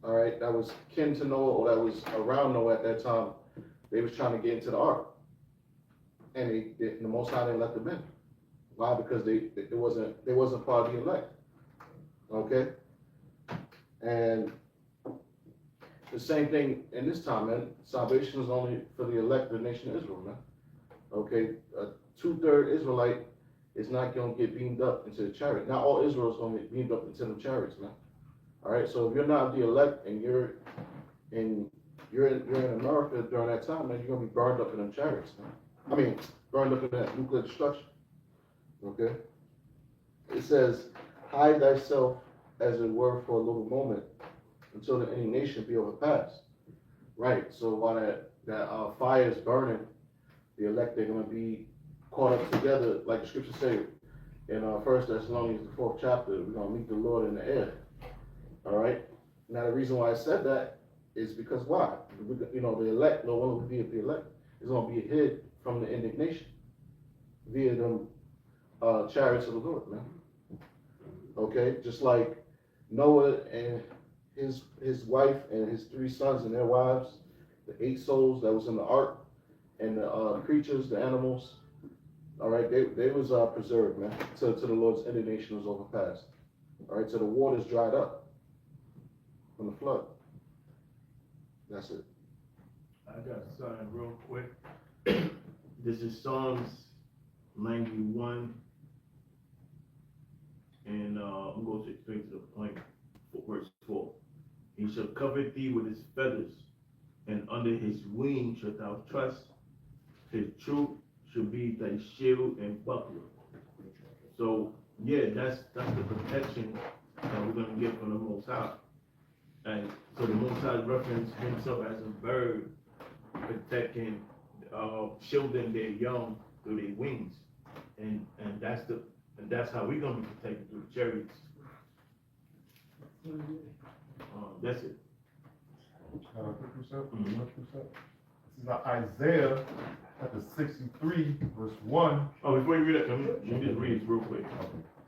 all right, that was kin to Noah or that was around Noah at that time. They was trying to get into the ark, and the Most High didn't let them in. Why? Because they wasn't part of the elect. Okay, and the same thing in this time, man. Salvation is only for the elect of the nation of Israel, man. Okay, a 2/3 Israelite is not going to get beamed up into the chariot. Not all Israel is going to get beamed up into the chariots, man. All right, so if you're not the elect and you're in America during that time, man, you're going to be burned up in them chariots, man. I mean, burned up in that nuclear destruction. Okay, it says, hide thyself as it were for a little moment until the indignation be overpassed. Right, so while that fire is burning, the elect, they're going to be caught up together, like the scripture say in 1 Thessalonians, the 4th chapter, we're going to meet the Lord in the air. All right, now the reason why I said that is because why? You know, the elect, no one will be the elect, is going to be hid from the indignation via them chariots of the Lord, man. Okay, just like Noah and his wife and his 3 sons and their wives, the 8 souls that was in the ark, and the creatures, the animals, all right, they was preserved, man, till the Lord's indignation was overpassed. All right, so the waters dried up from the flood. That's it. I got something real quick. This is Psalms 91, and I'm going to straight to the point, verse 4. He shall cover thee with his feathers, and under his wings shalt thou trust. His truth should be thy shield and buckler. So, yeah, that's the protection that we're going to get from the Most High. And so the Most High referenced himself as a bird, protecting, shielding their young through their wings. And that's how we're going to be protected through the chariots. That's it. This is Isaiah chapter 63, verse 1. Oh, before you read that, let me just read it real quick,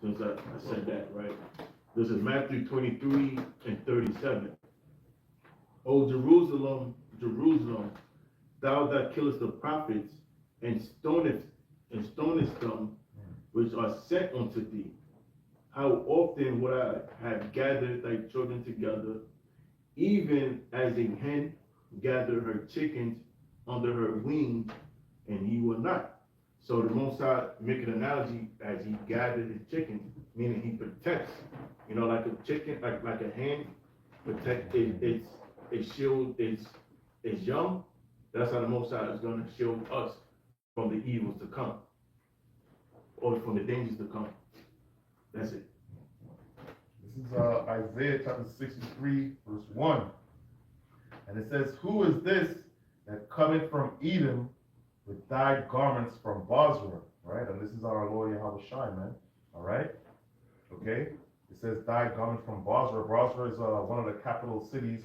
since I said that, right? This is Matthew 23 and 37. O Jerusalem, Jerusalem, thou that killest the prophets and stonest them which are sent unto thee. How often would I have gathered thy children together, even as a hen gather her chickens under her wings, and he will not. So the Most High make an analogy as he gathered his chickens, meaning he protects. You know, like a chicken, like a hen protect its shield its young. That's how the Most High is going to shield us from the evils to come, or from the dangers to come. That's it. This is Isaiah chapter 63, verse 1. And it says, who is this that cometh from Edom with dyed garments from Bozrah? Right? And this is our Lord Yahweh Shai, man. All right? Okay? It says dyed garments from Bozrah. Bozrah is one of the capital cities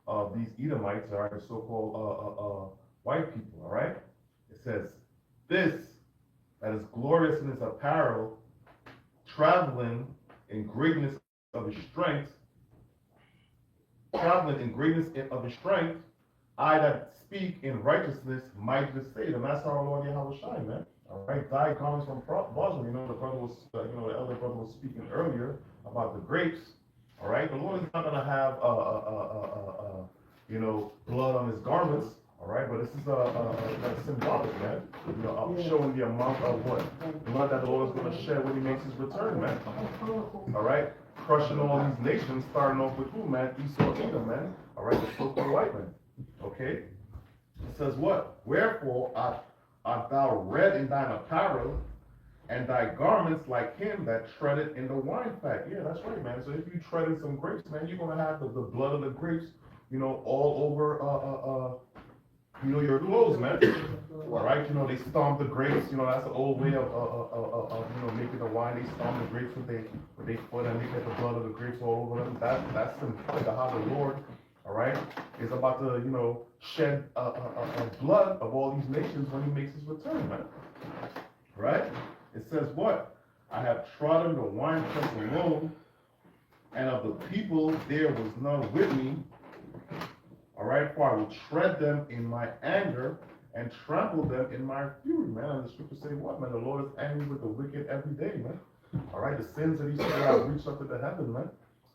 of these Edomites, all right, the so-called white people, all right? It says, this that is glorious in his apparel, traveling in greatness of his strength, of his strength, I that speak in righteousness might be saved. And that's our Lord Yahweh Shai, man. All right, thy garments from bosom. You know, the brother was, the elder brother was speaking earlier about the grapes. All right, the Lord is not gonna have, blood on his garments. All right, but this is that's symbolic, man. You know, showing the amount of what blood that the Lord is gonna shed when He makes His return, man. All right, crushing all these nations, starting off with who, man? Esau, Edom, man. All right, the so-called white man. Okay, it says what? Wherefore art thou red in thine apparel, and thy garments like him that treadeth in the wine fat. Yeah, that's right, man. So if you tread in some grapes, man, you're gonna have the blood of the grapes, all over your clothes, man. All right, they stomp the grapes. That's the old way of making the wine. They stomp the grapes with their foot, and they get the blood of the grapes all over them. That's symbolic of how the Lord, all right, is about to shed blood of all these nations when He makes His return, man. Right? It says what? I have trodden the winepress alone, and of the people there was none with me. All right, for I will tread them in my anger and trample them in my fury, man. And the scriptures say what, man? The Lord is angry with the wicked every day, man. All right, the sins that He said have reached up to the heaven, man.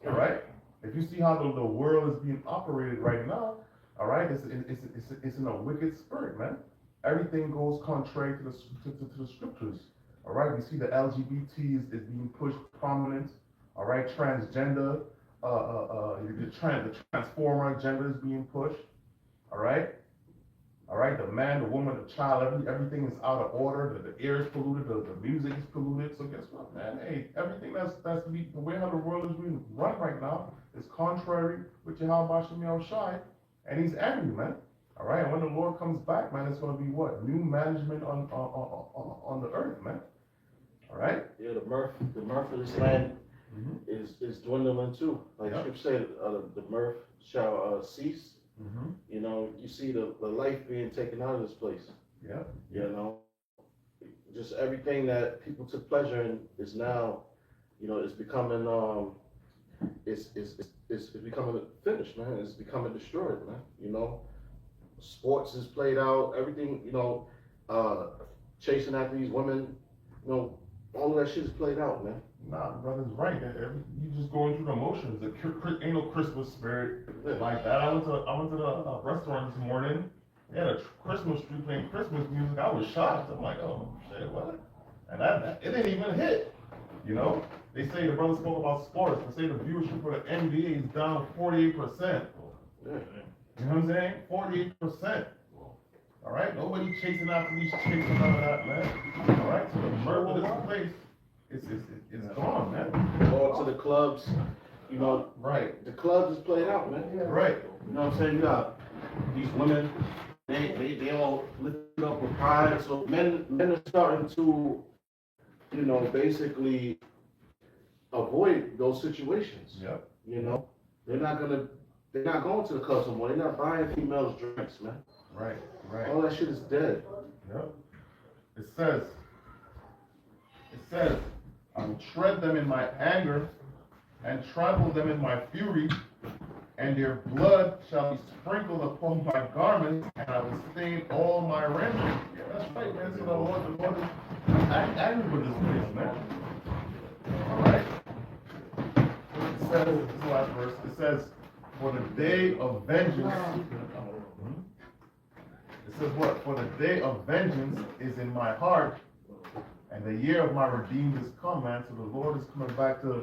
All right, if you see how the world is being operated right now, all right, it's in a wicked spirit, man. Everything goes contrary to the scriptures. All right, we see the LGBT is being pushed prominent. All right, transgender, the transformer agenda is being pushed. All right, the man, the woman, the child, everything is out of order. The air is polluted, the music is polluted. So guess what, man? Hey, everything that's the way how the world is being run right now is contrary with Yahweh Shem Shai, and He's angry, man. All right, and when the Lord comes back, man, it's going to be what? New management on the earth, man. All right? Yeah, the mirth of this land is dwindling too. Like Scripture said, the mirth shall cease. You see the life being taken out of this place. Yeah. Just everything that people took pleasure in is now, it's becoming it's becoming finished, man. It's becoming destroyed, man. Sports is played out, everything, chasing after these women, all of that shit is played out, man. Nah, brother's right. You just going through the motions. Ain't no Christmas spirit like that. I went to the restaurant this morning. They had a Christmas tree playing Christmas music. I was shocked. I'm like, oh shit, what? And that it didn't even hit. They say the brother spoke about sports. They say the viewership for the NBA is down 48%. You know what I'm saying? 48%. All right, nobody chasing after these chicks and none of that, man. All right, so the murder of this place, it's gone, man. Or to the clubs, Right. The clubs is played out, man. Right. You know what I'm saying? You got these women, they all lifted up with pride. So men are starting to, basically avoid those situations. Yep. They're not going to the clubs no more. They're not buying females drinks, man. Right. All that shit is dead. Yep. It says, I will tread them in my anger and trample them in my fury, and their blood shall be sprinkled upon my garments, and I will stain all my raiment. Yeah, that's right, man. So the Lord is angry with this place, man. All right. It says, this is the last verse. It says, for the day of vengeance. It says what? For the day of vengeance is in my heart, and the year of my redeemed is come, man. So the Lord is coming back to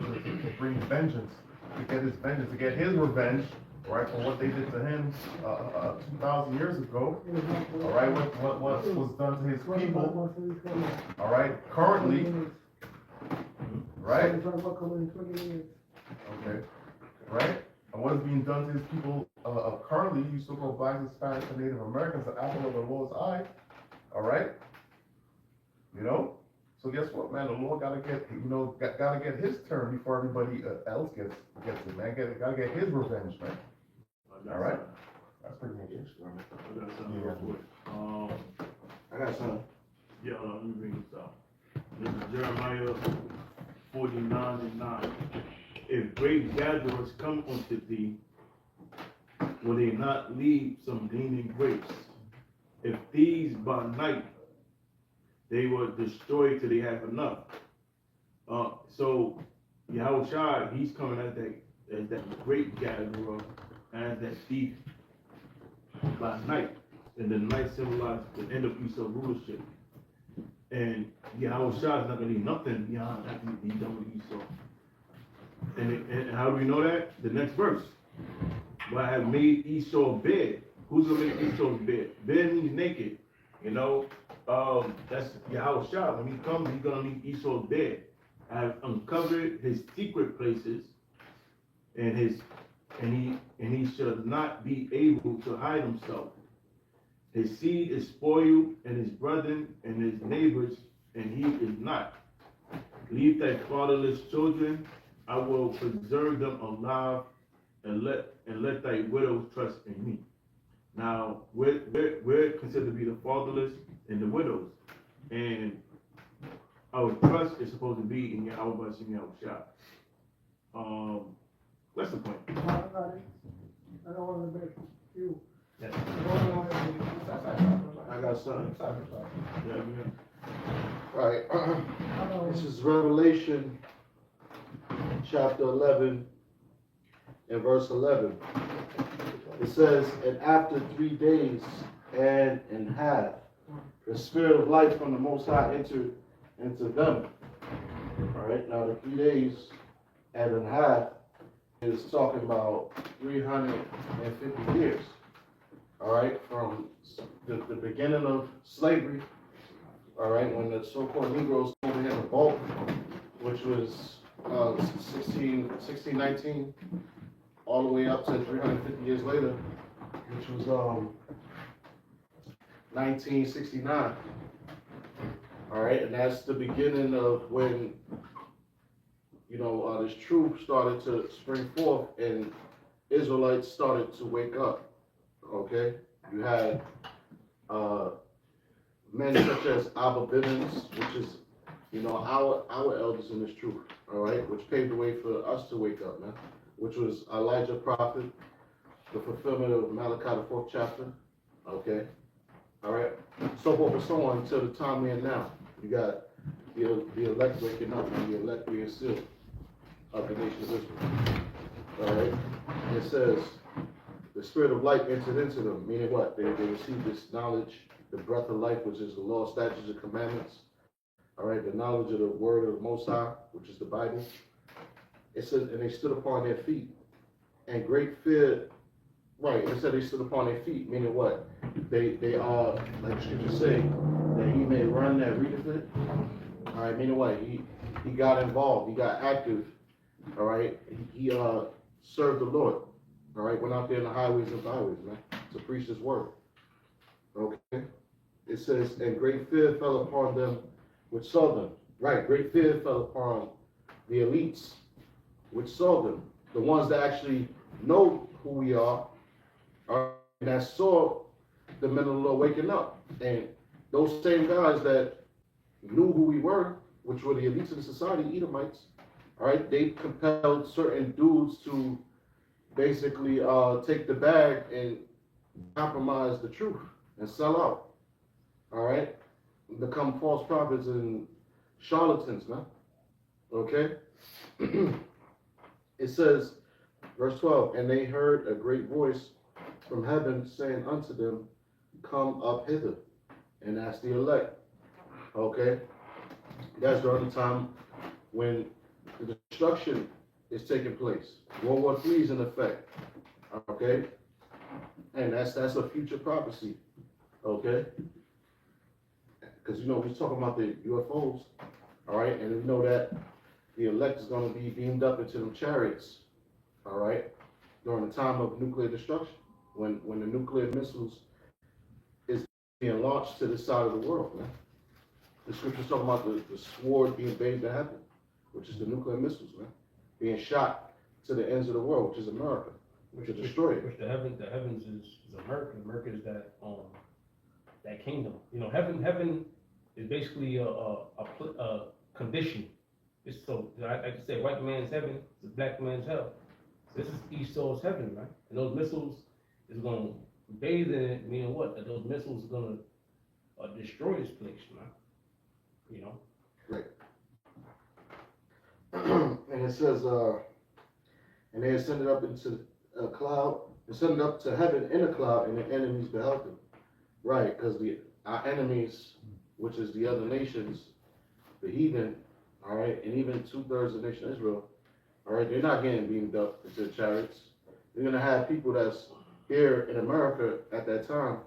bring vengeance, to get His vengeance, to get His revenge, right, for what they did to Him 2,000 years ago. All right, what was done to His people. All right, currently, right? Okay, right? And what is being done to His people currently, you so-called blacks, Hispanics, and Native Americans, the apple of the Lord's eye. All right? So guess what, man? The Lord gotta get His turn before everybody else gets it, man. Gotta get His revenge, man. All right? That's pretty much it. I got something real quick. I got something. Yeah, let me bring this up. This is Jeremiah 49:9. If great gatherers come unto thee, will they not leave some gleaning grapes? If these by night, they were destroyed till they have enough. So Yahushua, he's coming as that great gatherer, as that thief by night. And the night symbolizes the end of Esau's rulership. And Yahushua is not going to leave nothing behind after he's done with Esau. And how do we know that? The next verse. But I have made Esau bed. Who's going to make Esau's bed? Bed means naked. You know, that's Yahushua. When he comes, he's going to make Esau's bed. I have uncovered his secret places, and he shall not be able to hide himself. His seed is spoiled, and his brethren and his neighbors, and he is not. Leave thy fatherless children, I will preserve them alive, and let thy widows trust in me. Now, we're considered to be the fatherless and the widows, and our trust is supposed to be in Yahweh Bashim Yahushua. That's the point. I don't want to make you. Yes. I got something. Yeah, yeah. All right. This is Revelation chapter 11 and verse 11. It says, and after 3 days and a half, the spirit of life from the Most High entered into them. All right. Now the 3 days and a half is talking about 350 years. All right, from the beginning of slavery, all right, when the so-called Negroes over here in the bulk, which was 1619, all the way up to 350 years later, which was 1969. All right, and that's the beginning of when, you know, this truth started to spring forth and Israelites started to wake up. Okay, you had men such as Abba Bivens, which is, you know, our elders in this truth, all right, which paved the way for us to wake up, man, which was Elijah prophet, the fulfillment of Malachi, the 4th chapter, okay, all right, so forth and so on until the time we're in now. You got the elect waking up and the elect being sealed of the nation of Israel, all right, it says, the spirit of life entered into them, meaning what? They received this knowledge, the breath of life, which is the law, statutes, and commandments. All right, the knowledge of the word of the Most High, which is the Bible. It says, and they stood upon their feet, and great fear. Right, it said they stood upon their feet, meaning what? They are, like the scriptures say, that he may run that readeth it. All right, meaning what? He got involved, he got active. All right, he served the Lord. All right, went out there in the highways and byways, man, to preach his word. Okay, it says, and great fear fell upon them which saw them. Right, great fear fell upon the elites which saw them, the ones that actually know who we are, and that saw the men of the Lord waking up. And those same guys that knew who we were, which were the elites of the society, Edomites, all right, they compelled certain dudes to basically take the bag and compromise the truth and sell out. All right, become false prophets and charlatans, man. Okay. It says, verse 12, and they heard a great voice from heaven saying unto them, come up hither. And that's the elect. Okay, that's during the time when the destruction is taking place. World War III is in effect, okay? And that's a future prophecy, okay? Because, you know, we're talking about the UFOs, all right? And we know that the elect is going to be beamed up into them chariots, all right? During the time of nuclear destruction, when the nuclear missiles is being launched to this side of the world, man. The scripture's talking about the sword being bathed in heaven, which is the nuclear missiles, man, being shot to the ends of the world, which is America. to destroy it. Which the heavens is America. America is that kingdom. You know, heaven is basically a condition. It's so I can say white man's heaven, it's black man's hell. This is Esau's heaven, right? And those missiles is gonna bathe in it, meaning what? That those missiles are gonna destroy this place, man. You know. And it says, and they ascended up into a cloud, ascended up to heaven in a cloud, and the enemies beheld them. Right, because our enemies, which is the other nations, the heathen, all right, and even 2/3 of the nation of Israel, all right, they're not getting beamed up into chariots. You're gonna have people that's here in America at that time,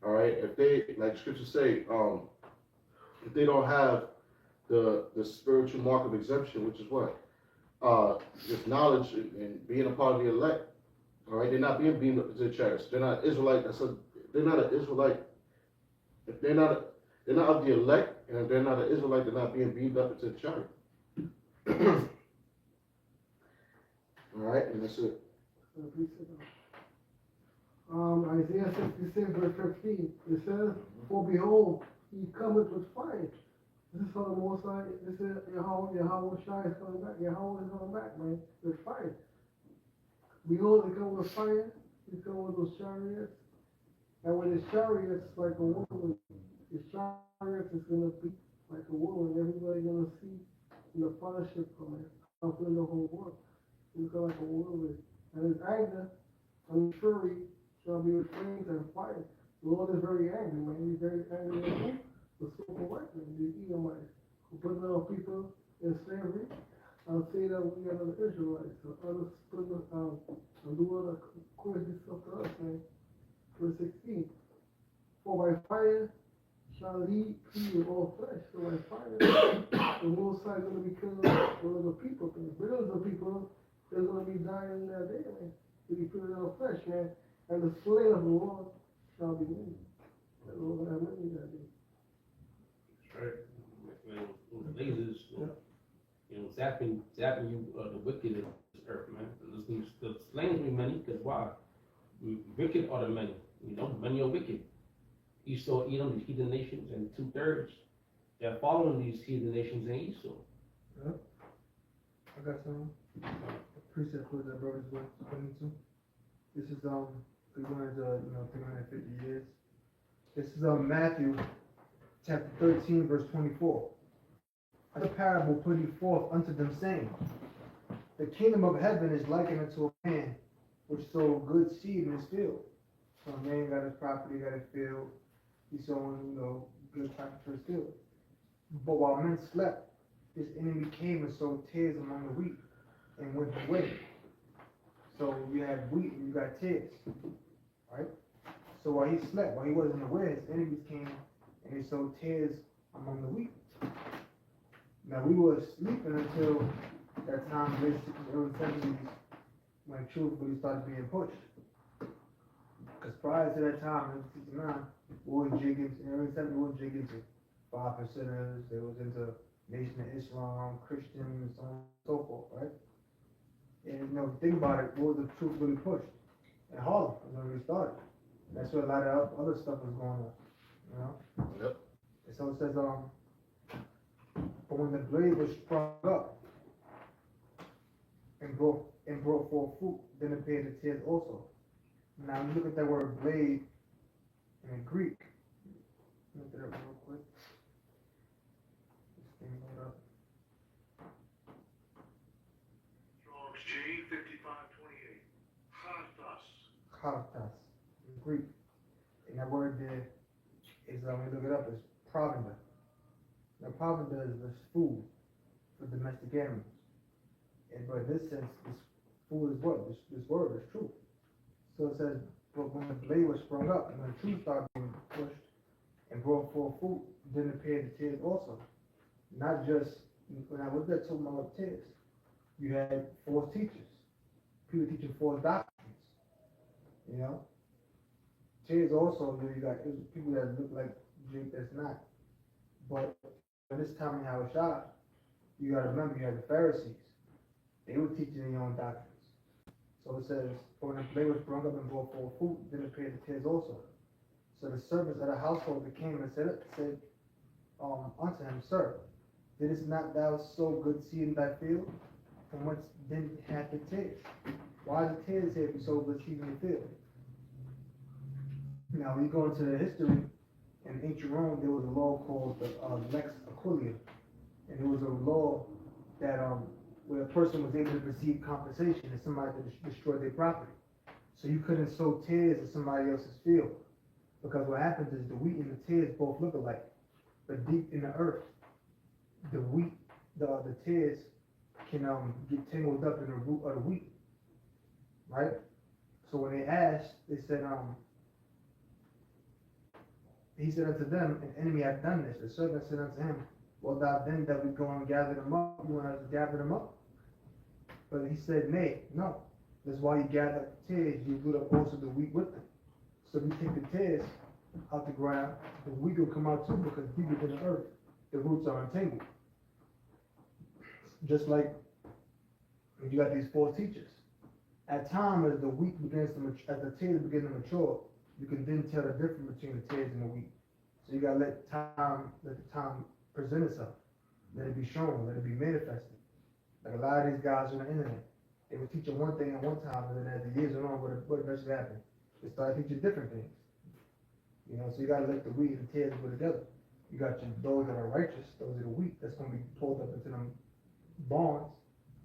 all right, if they, like scriptures say, if they don't have the spiritual mark of exemption, which is what? Just knowledge and being a part of the elect, all right, they're not being beamed up into the chariots. They're not Israelite. They're not an Israelite. If they're not of the elect, and if they're not an Israelite, they're not being beamed up into the chariot. All right, and that's it. Isaiah 66 verse 15, it says, for behold, he cometh with fire. This is how the Most High, this is Yahweh Shai is coming back. Yahweh is coming back, man, with fire. Behold, he comes with fire, he comes with those chariots. And when his chariots like a whirlwind, his chariots is gonna be like a whirlwind. Everybody gonna see the fellowship coming up in the whole world. It's like a whirlwind. And his anger and fury shall be with flames and fire. The Lord is very angry, man. He's very angry at who? The super white man, the Edomites, who put our people in slavery. I'll say that we are the Israelites. So others put and do other crazy stuff to us, man. Verse 16. For by fire shall he feed all flesh. So by fire, the Most High is going to be killing all of the people. Billions of people is going to be dying in that day, man. To be feeding all flesh, man. And the slain of the Lord shall be many. The Lord will have many that day. Right. Those lasers, you know, zapping you, the wicked of this earth, man. The slain will be many, because why? Wicked are the many, you know, many are wicked. Esau, Edom, the heathen nations, and 2/3, they're following these heathen nations in Esau. Yeah. I got some precept for that brothers were pointing to. This is we went into 350 years. This is Matthew chapter 13, verse 24. A parable put he forth unto them, saying, the kingdom of heaven is likened unto a man which sowed good seed in his field. So a man got his property, got his field, he sowing, good property for his field. But while men slept, his enemy came and sowed tares among the wheat and went away. So you have wheat and you got tares, right? So while he slept, while he wasn't aware, his enemies came and they sowed tares among the wheat. Now we were sleeping until that time, late 60s, early 70s, when truth really started being pushed. Because prior to that time, in 69, we were jigging, in the early 70s, we were jigging to 5%ers, they was into Nation of Islam, Christians, so on and so forth, right? And think about it, what was the truth really pushed? In Harlem, when we started. That's where a lot of other stuff was going on, Yep. And so it says, but when the blade was sprung up and brought forth fruit, then appeared the tares also. Now you look at that word blade in the Greek. Look at that real quick. This thing hold up. Strong's G 5528. Chartas in Greek. And that word there is, when you look it up, is provender. Now provender is this food for domestic animals. But in this sense, this food is what? This word is truth. So it says, but when the blade was sprung up, and when the truth started being pushed and brought forth fruit, then appeared the tares also. Not just, when I was there talking about tares, you had false teachers, people teaching false doctrines, Tares also, you got people that look like Jake that's not. But in this time in Yahushua, you got to remember, you had the Pharisees. They were teaching their own doctrines. So it says, for when they was brought up and brought forth food, then appeared the tears also. So the servants of the household that came and said unto him, Sir, didst not thou sow good seed in thy field? From whence then hath the tears? Why the tears here if you sow good seed in the field? Now, when you go into the history, in ancient Rome, there was a law called the Lex Aquilia. And it was a law that where a person was able to receive compensation if somebody destroyed their property. So you couldn't sow tares in somebody else's field. Because what happens is the wheat and the tares both look alike. But deep in the earth, the wheat, the tares can get tangled up in the root of the wheat. Right? So when they asked, they said, he said unto them, an enemy hath done this. The servant said unto him, well, thou then that we go and gather them up, you want us to gather them up? But he said, nay, no. That's why you gather up the tares, you root up also the wheat with them. So if you take the tares out the ground, the wheat will come out too, because deep within the earth, the roots are entangled. Just like you got these false teachers. At times, as the wheat begins to mature, as the tares begin to mature, you can then tell the difference between the tares and the wheat. So you gotta let the time present itself. Let it be shown, let it be manifested. Like a lot of these guys on the internet, they were teaching one thing at one time, and then as the years went on, what eventually happened? They started teaching different things. You know, so you gotta let the wheat and the tares go together. You got those that are righteous, those are the wheat that's gonna be pulled up into them barns,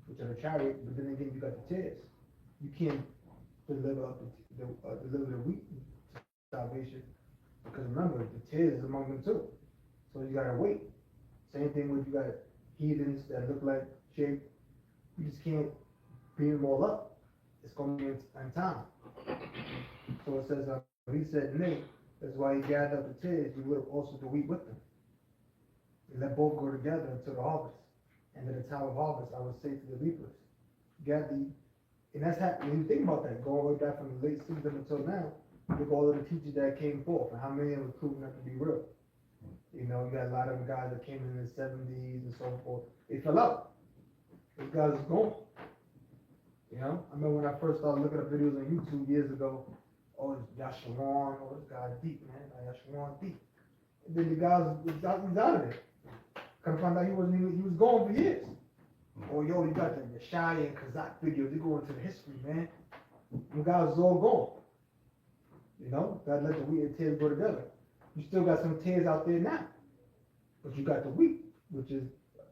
which are the chariots, but then again you got the tares. You can't deliver up deliver the wheat to salvation, because remember the tares is among them too. So you gotta wait. Same thing with you got heathens that look like shape. You just can't beam them all up. It's gonna be in time. So it says, he said, nay, that's why he gathered up the tares, he would have also the wheat with them. He let both go together until the harvest. And at the time of harvest, I would say to the reapers, gather, and that's happening. When you think about that, going way back from the late 60s until now, look at all of the teachers that came forth and how many of them were proven not to be real. You know, you got a lot of them guys that came in the 70s and so forth. They fell out. Those guys is gone. You know, I remember when I first started looking at videos on YouTube years ago, oh, it's Yashawan, oh, this guy's deep, man, Yashawan deep. And then the guy was out of there. Come find out he was gone for years. Oh, yo, you got the Yeshaya and Kazakh videos, they go into the history, man. The guys is all gone. You know, gotta let the wheat and tares go together. You still got some tares out there now, but you got the wheat, which is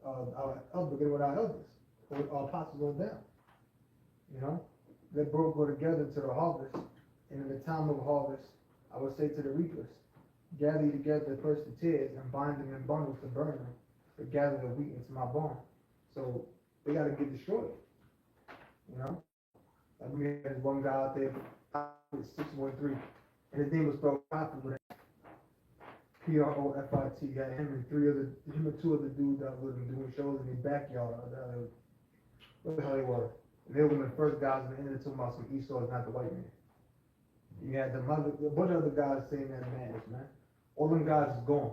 our beginning with our elders, or our apostles on down. You know, let both go together to the harvest, and in the time of harvest, I would say to the reapers, gather together first the tares and bind them in bundles to burn them, but gather the wheat into my barn. So they got to get destroyed. You know, like we had this one guy out there with 613, and his name was spelled Prophet with Profit. Yeah, him and two other dudes out with him doing shows in his backyard. What the hell they were? And they were the first guys in the internet talking about some Esau is not the white man. You had a bunch of other guys saying that madness, man. All them guys is gone.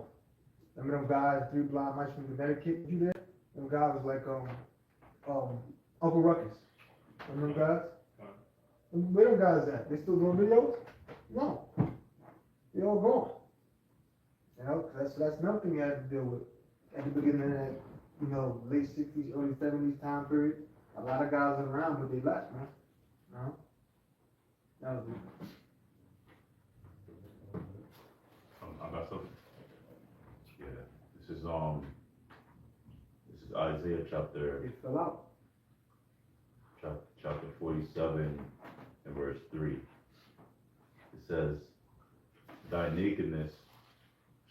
Remember them guys, 3 blind mice from Connecticut? You there? Them guys was like Uncle Ruckus. Remember them guys? Where them guys at? They still doing videos? No. They all gone. You know, that's another thing you had to deal with at the beginning of that, you know, late 60s, early 70s time period. A lot of guys around, but they left, man. You know? That was it. I got something. Yeah, this is Isaiah chapter It fell out. chapter 47 and verse 3. It says, thy nakedness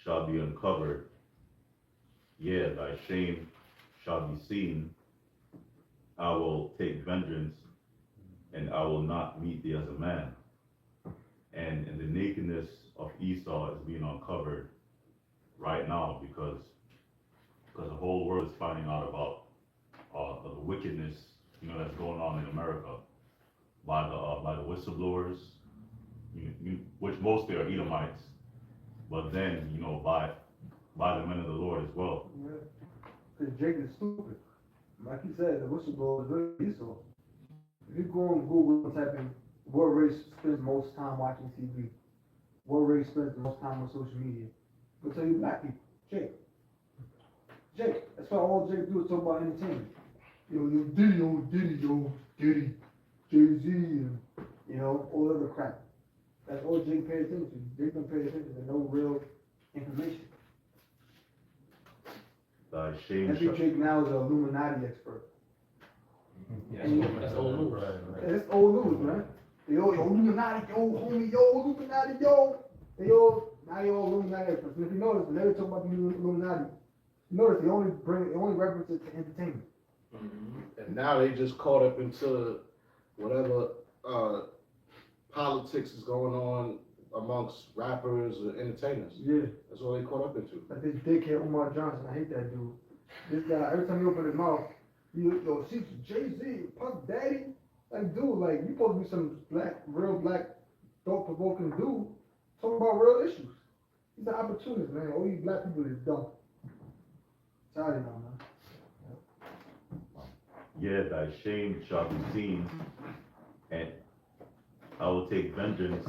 shall be uncovered, yea, thy shame shall be seen. I will take vengeance, and I will not meet thee as a man. And the nakedness of Esau is being uncovered right now because the whole world is finding out about the wickedness, you know, that's going on in America by the whistleblowers, which mostly are Edomites, but then, you know, by the men of the Lord as well. Yeah. Because Jacob is stupid. Like he said, the whistleblower is really Esau. If you go on Google and type in what race spends most time watching TV, what race spends the most time on social media, it'll tell you black people. Jake. That's why all Jake do is talk about entertainment. Yo, Diddy, Jay-Z, and, you know, all other crap. That's all Jake pays attention to. Jake don't pay attention to no real information. Thy shame Every shall, Jake now is an Illuminati expert. Yeah, that's old news. Yeah, it's old news, man. Yo, Illuminati, yo, homie, yo, Illuminati, yo. They all, now they all Illuminati experts. And if you notice, whenever they talk about the Illuminati, you notice they only reference it to entertainment. And now they just caught up into whatever politics is going on amongst rappers or entertainers. Yeah. That's what they caught up into. Like this dickhead Umar Johnson, I hate that dude. This guy, every time he open his mouth, yo, see Jay-Z, Puff Daddy. Like, dude, like, you supposed to be some real black, thought-provoking dude, talking about real issues. He's an opportunist, man. All you black people is dumb. Sorry, man. yeah, thy shame shall be seen, and I will take vengeance,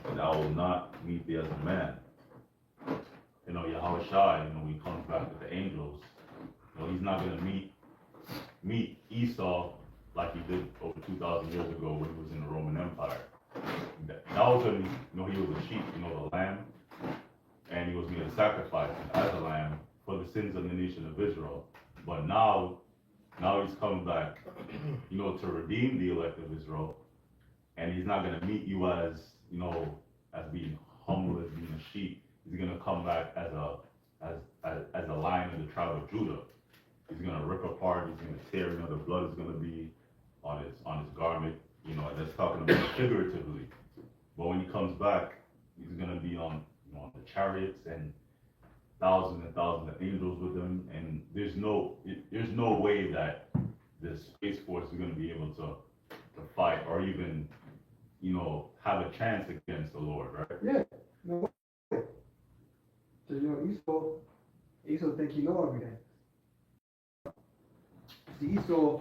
and I will not meet thee as a man. You know, Yahweh Shai, you know, when he comes back with the angels, you know, he's not gonna meet Esau like he did over 2,000 years ago when he was in the Roman Empire. That was when, you know, he was a sheep, you know, the lamb, and he was made a sacrifice as a lamb for the sins of the nation of Israel. But now he's coming back, you know, to redeem the elect of Israel, and he's not gonna meet you as, you know, as being humble, as being a sheep. He's gonna come back as a lion of the tribe of Judah. He's gonna rip apart, he's gonna tear, you know, the blood is gonna be on his garment, you know, and that's talking about figuratively. But when he comes back, he's gonna be on, you know, on the chariots and thousands and thousands of angels with him, and there's no way that the Space Force is gonna be able to fight or even, you know, have a chance against the Lord, right? Yeah. No way. So, you know, Esau think he know everything. See, Esau,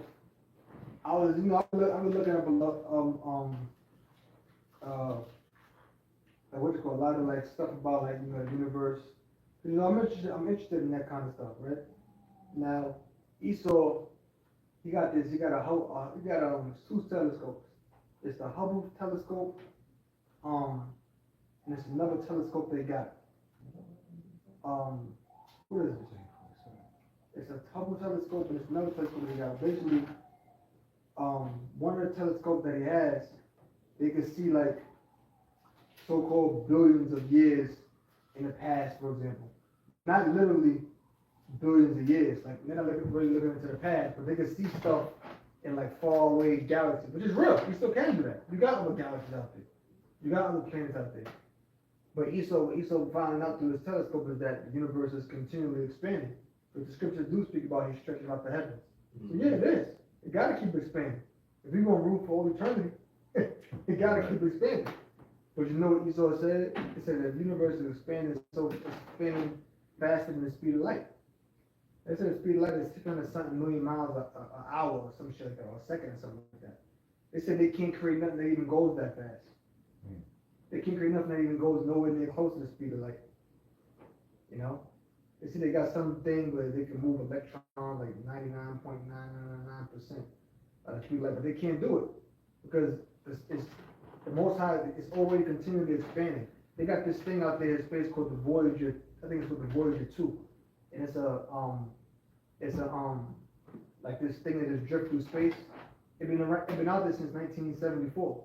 I was looking up a lot, like what you call, a lot of like stuff about like, you know, the universe. You know, I'm interested in that kind of stuff, right? Now, Esau, he got two telescopes. It's the Hubble telescope, and it's another telescope they got. What is it? It's a Hubble telescope and it's another telescope they got. Basically, one of the telescopes that he has, they can see like so-called billions of years in the past, for example. Not literally billions of years, like they're not really looking into the past, but they can see stuff in like far away galaxies, which is real. You still can do that. You got other galaxies out there. You got other planets out there. But Esau finding out through his telescope is that the universe is continually expanding. But the scriptures do speak about he's stretching out the heavens. So yeah, it is. It gotta keep expanding. If we're gonna rule for all eternity, it gotta keep expanding. But you know what Esau said? He said that the universe is expanding, so it's expanding faster than the speed of light. They said the speed of light is 600-something million miles an hour or some shit like that, or a second or something like that. They said they can't create nothing that even goes that fast. They can't create nothing that even goes nowhere near close to the speed of light. You know? They say they got something where they can move electrons like 99.999% of the speed of light, but they can't do it because it's the Most High is already continually expanding. They got this thing out there in space called the Voyager. I think it's called the Voyager 2, and it's a like this thing that just drift through space. It's been out there since 1974.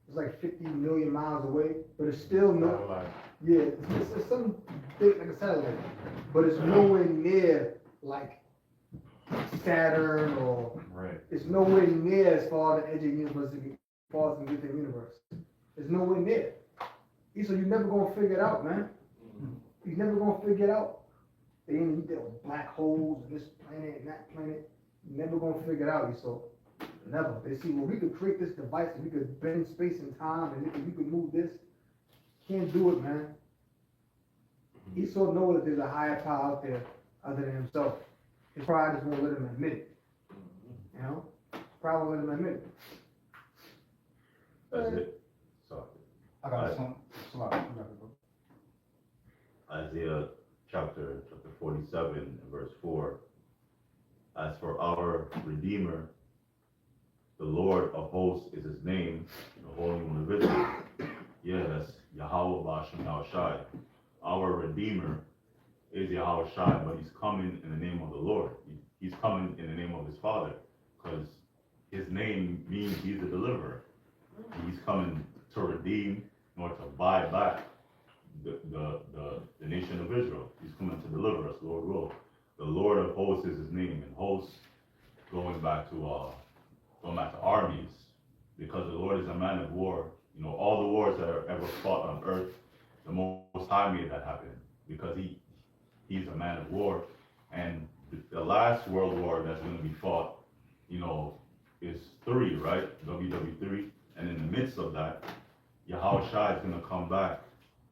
It's like 50 million miles away, but it's still no. Yeah, it's some big like a satellite, but it's nowhere near like Saturn or. Right. It's nowhere near as far as the edge of the universe as far as we get to the universe. It's nowhere near. So you're never gonna figure it out, man. You're never gonna figure it out. They ain't deal with black holes and this planet and that planet. You're never gonna figure it out, so never. They see, well, we could create this device and we could bend space and time and we could move this. Can't do it, man. Esau knows that there's a higher power out there other than himself. His pride just won't let him admit it. You know? Pride won't let him admit it. That's it. So, I got some slide. You got it, bro. Isaiah chapter 47 and verse 4. As for our Redeemer, the Lord of hosts is his name, the Holy One of Israel. Yeah, that's Yahweh Bashem Yahushai. Our Redeemer is Yahweh Shai, but he's coming in the name of the Lord. He's coming in the name of his Father, because his name means he's a deliverer. He's coming to redeem nor to buy back the nation of Israel. He's coming to deliver us, Lord will. The Lord of hosts is his name, and hosts going back to armies, because the Lord is a man of war. You know, all the wars that are ever fought on earth, the Most High made that happen, because he's a man of war. And the last world war that's going to be fought, you know, is 3, right? WW3. And in the midst of that, Yahweh Shai is going to come back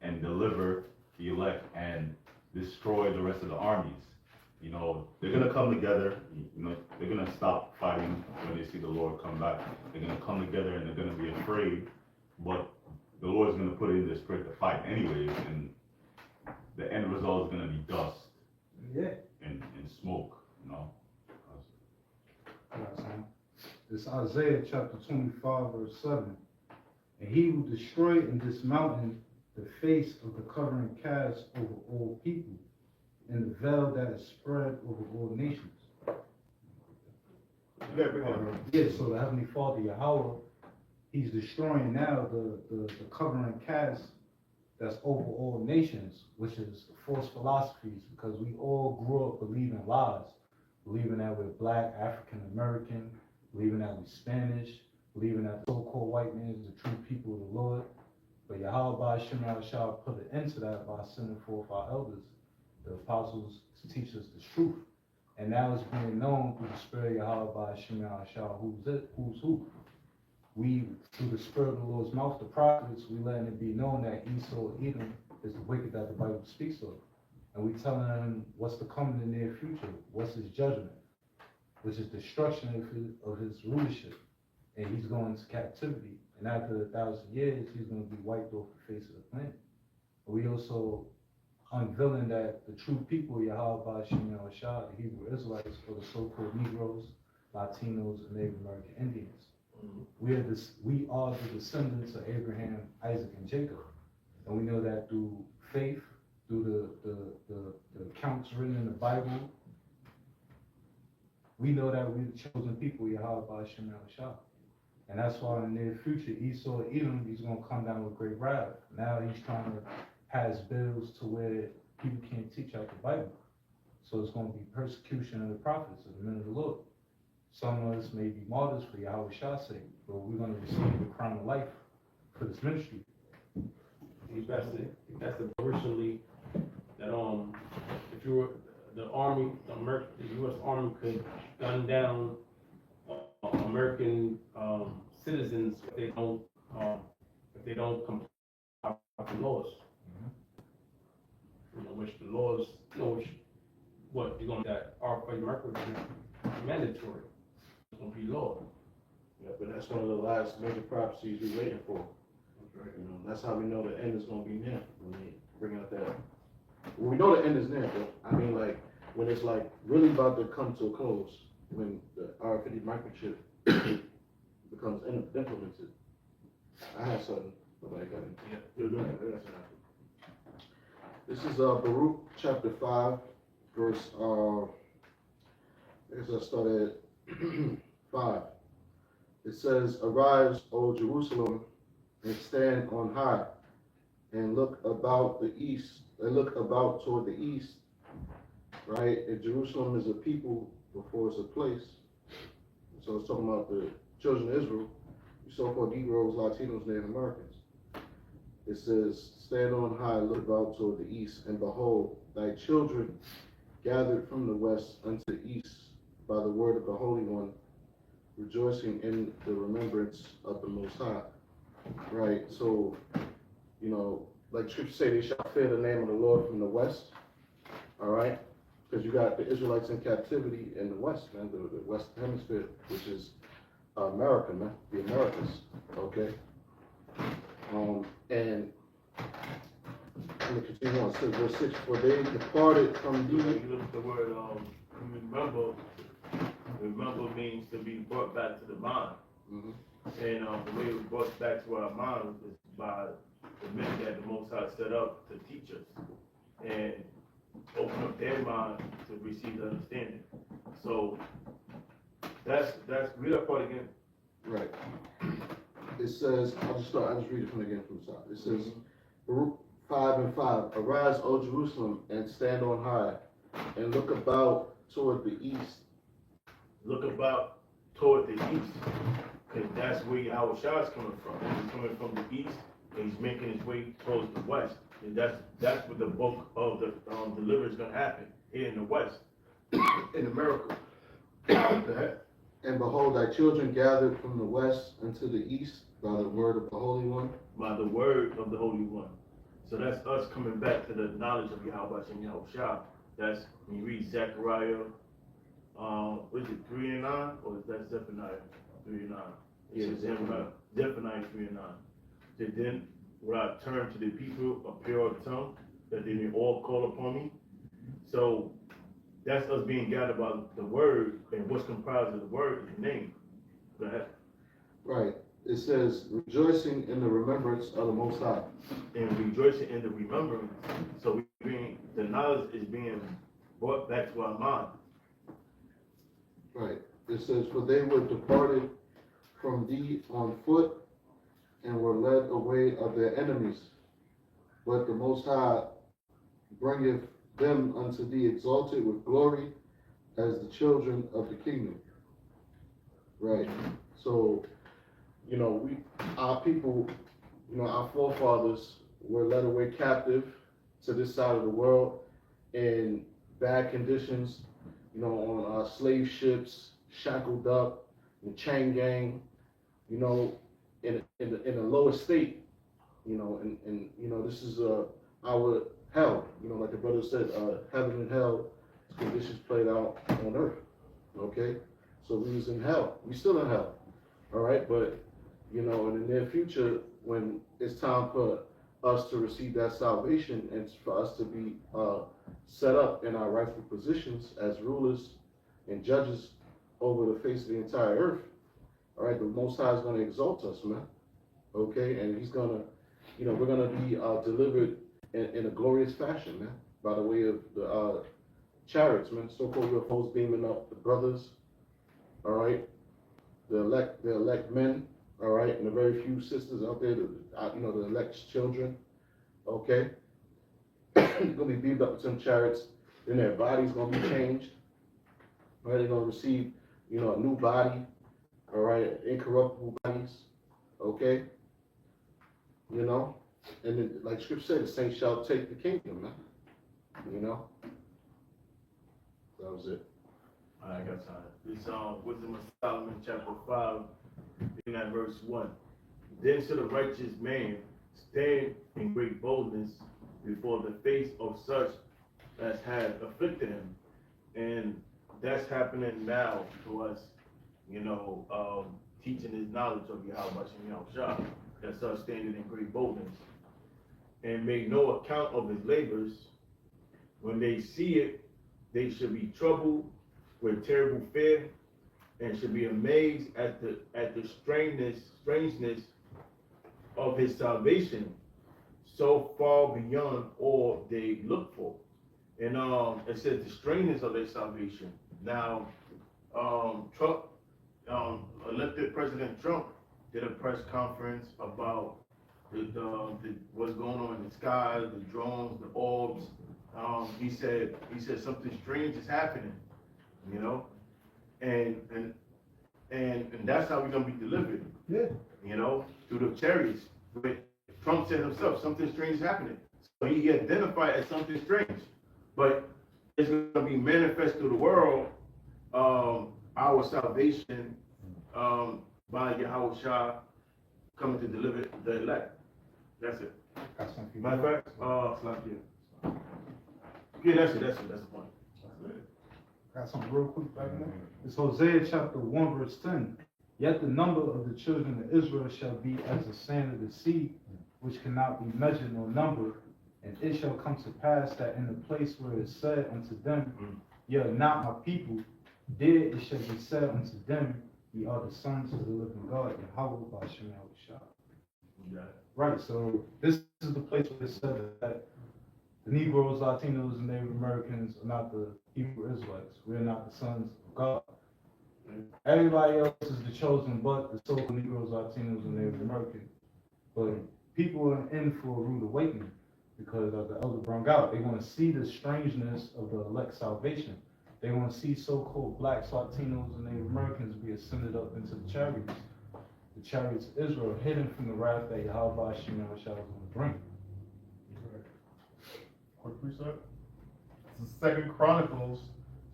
and deliver the elect and destroy the rest of the armies. You know, they're going to come together. You know, they're going to stop fighting when they see the Lord come back. They're going to come together and they're going to be afraid. But the Lord's going to put in their spirit to fight anyways. And the end result is going to be dust. Yeah. And smoke, you know. I got some. It's Isaiah chapter 25, verse 7. And he will destroy in this mountain the face of the covering cast over all people, and the veil that is spread over all nations. Yeah, so the Heavenly Father, Yahweh, he's destroying now the covering cast that's over all nations, which is false philosophies, because we all grew up believing lies, believing that we're black, African American, believing that we're Spanish, believing that the so-called white man is the true people of the Lord. But Yahweh Ba'Shem Yahushua put an end to that by sending forth our elders, the apostles, to teach us the truth. And now it's being known through the spirit of Yahweh Ba'Shem Yahushua who's who. We, through the spirit of the Lord's mouth, the prophets, we letting it be known that Esau, Edom, is the wicked that the Bible speaks of. And we telling them what's to come in the near future, what's his judgment, which is destruction of his rulership. And he's going into captivity. And after 1,000 years, he's going to be wiped off the face of the planet. We also unveiling that the true people, Yahweh Ba'Shem Yahushua, the Hebrew Israelites, are the so-called Negroes, Latinos, and Native American Indians. We are the descendants of Abraham, Isaac, and Jacob. And we know that through faith, through the accounts written in the Bible, we know that we're the chosen people, Yahweh Ba'Shem Yahushua. And that's why in the near future, Esau, Edom, he's going to come down with great wrath. Now he's trying to pass bills to where people can't teach out the Bible. So it's going to be persecution of the prophets, of the men of the Lord. Some of us may be martyrs for Yahweh Shah's sake, but we're going to receive the crown of life for this ministry. That's the originally that if you were the army, the U.S. Army could gun down American citizens if they don't comply with the laws. You know, which the laws, what you're going to that our America is mandatory. It's going to be law. Yeah, but that's one of the last major prophecies we're waiting for. That's right. You know, that's how we know the end is going to be near when they bring out that. Well, we know the end is near, but I mean, like, when it's like really about to come to a close, when the R50 microchip becomes implemented. I have something, but I got it. Yeah. You're doing it. This is Baruch chapter 5, verse, I guess I start at 5. It says, "Arise, O Jerusalem, and stand on high, and look about the east, and look about toward the east." Right? And Jerusalem is a people before it's a place. So it's talking about the children of Israel, the so-called Negroes, Latinos, Native Americans. It says, "Stand on high, look about toward the east, and behold, thy children gathered from the west unto the east by the word of the Holy One, rejoicing in the remembrance of the Most High." Right? So, you know, like Scripture say, they shall fear the name of the Lord from the west. All right? Because you got the Israelites in captivity in the west, man, the West Hemisphere, which is America, man, the Americas, okay? And let me continue on, so verse 6, for they departed from You thee. look at the word, remember means to be brought back to the mind. Mhm. And, the way it was brought back to our mind is by the men that the Most High set up to teach us and open up their mind to receive the understanding. So, that's, read that part again. Right. It says, I just read it from again from the top. It says, Baruch 5:5, arise, O Jerusalem, and stand on high, and look about toward the east. Look about toward the east, because that's where Yahweh Shah is coming from. He's coming from the east, and he's making his way towards the west. And that's where the bulk of the deliverance is going to happen, here in the west, in America. Go ahead. And behold, thy children gathered from the west unto the east by the word of the Holy One. By the word of the Holy One. So that's us coming back to the knowledge of Yahweh and Yahweh Shah. That's when you read Zechariah, what is it, 3 and 9? Or is that Zephaniah 3 and 9? Yeah, Zephaniah 3 and 9. That then will I turn to the people of pure tongue, that they may all call upon me. So that's us being gathered by the word, and what's comprised of the word is the name. Go ahead. Right. It says, rejoicing in the remembrance of the Most High. And rejoicing in the remembrance. So the knowledge is being brought back to our mind. Right. It says, for they were departed from thee on foot, and were led away of their enemies. But the Most High bringeth them unto thee exalted with glory as the children of the kingdom. Right. So, our people, our forefathers were led away captive to this side of the world in bad conditions, on slave ships, shackled up, in the chain gang, in a lower state, and this is our hell, like the brother said, heaven and hell conditions played out on earth. Okay, so we was in hell, we still in hell, all right, but in the near future, when it's time for us to receive that salvation and for us to be set up in our rightful positions as rulers and judges over the face of the entire earth, all right, the Most High is going to exalt us, man, okay, and he's going to, we're going to be delivered in a glorious fashion, man, by the way of the chariots, man, so-called UFOs beaming up the brothers, all right, the elect men, all right, and the very few sisters out there, the elect children, okay, they're going to be beamed up with some chariots, then their body's going to be changed, right, they're going to receive, a new body, all right, incorruptible bodies, okay, and then, like Scripture said, the saints shall take the kingdom, man, that was it. I got time. It's Wisdom of Solomon, chapter 5, in that verse 1. Then shall the righteous man stand in great boldness before the face of such as have afflicted him. And that's happening now to us, teaching his knowledge of Yahweh and Yahweh. That's us standing in great boldness. And make no account of his labors. When they see it, they should be troubled with terrible fear, and should be amazed at the strangeness of his salvation, so far beyond all they look for. And it says the strangeness of their salvation. Now, Trump, elected President Trump, did a press conference about what's going on in the sky, the drones, the orbs. He said something strange is happening. And that's how we're gonna be delivered. Yeah. Through the chariots. But Trump said himself, something strange is happening. So he identified as something strange. But it's gonna be manifest to the world, our salvation, by Yahweh Shah coming to deliver the elect. That's it. Got something for you. Matter of fact, yeah, that's the point. Got something real quick back there. It's Hosea chapter 1 verse 10. Yet the number of the children of Israel shall be as the sand of the sea, which cannot be measured nor numbered. And it shall come to pass that in the place where it is said unto them, Ye are not my people, there it shall be said unto them, Ye are the sons of the living God, Yahweh B'Shem Yahushua. Right, so this is the place where it said that the Negroes, Latinos, and Native Americans are not the Hebrew Israelites. We're not the sons of God. Everybody else is the chosen but the so-called Negroes, Latinos, and Native Americans. But people are in for a rude awakening because of the elder brung out. They want to see the strangeness of the elect salvation. They want to see so-called blacks, Latinos, and Native Americans be ascended up into the chariots of Israel, hidden from the wrath that Yahweh Hashem Yahushua is going to bring. Quick reset. This is 2 Chronicles,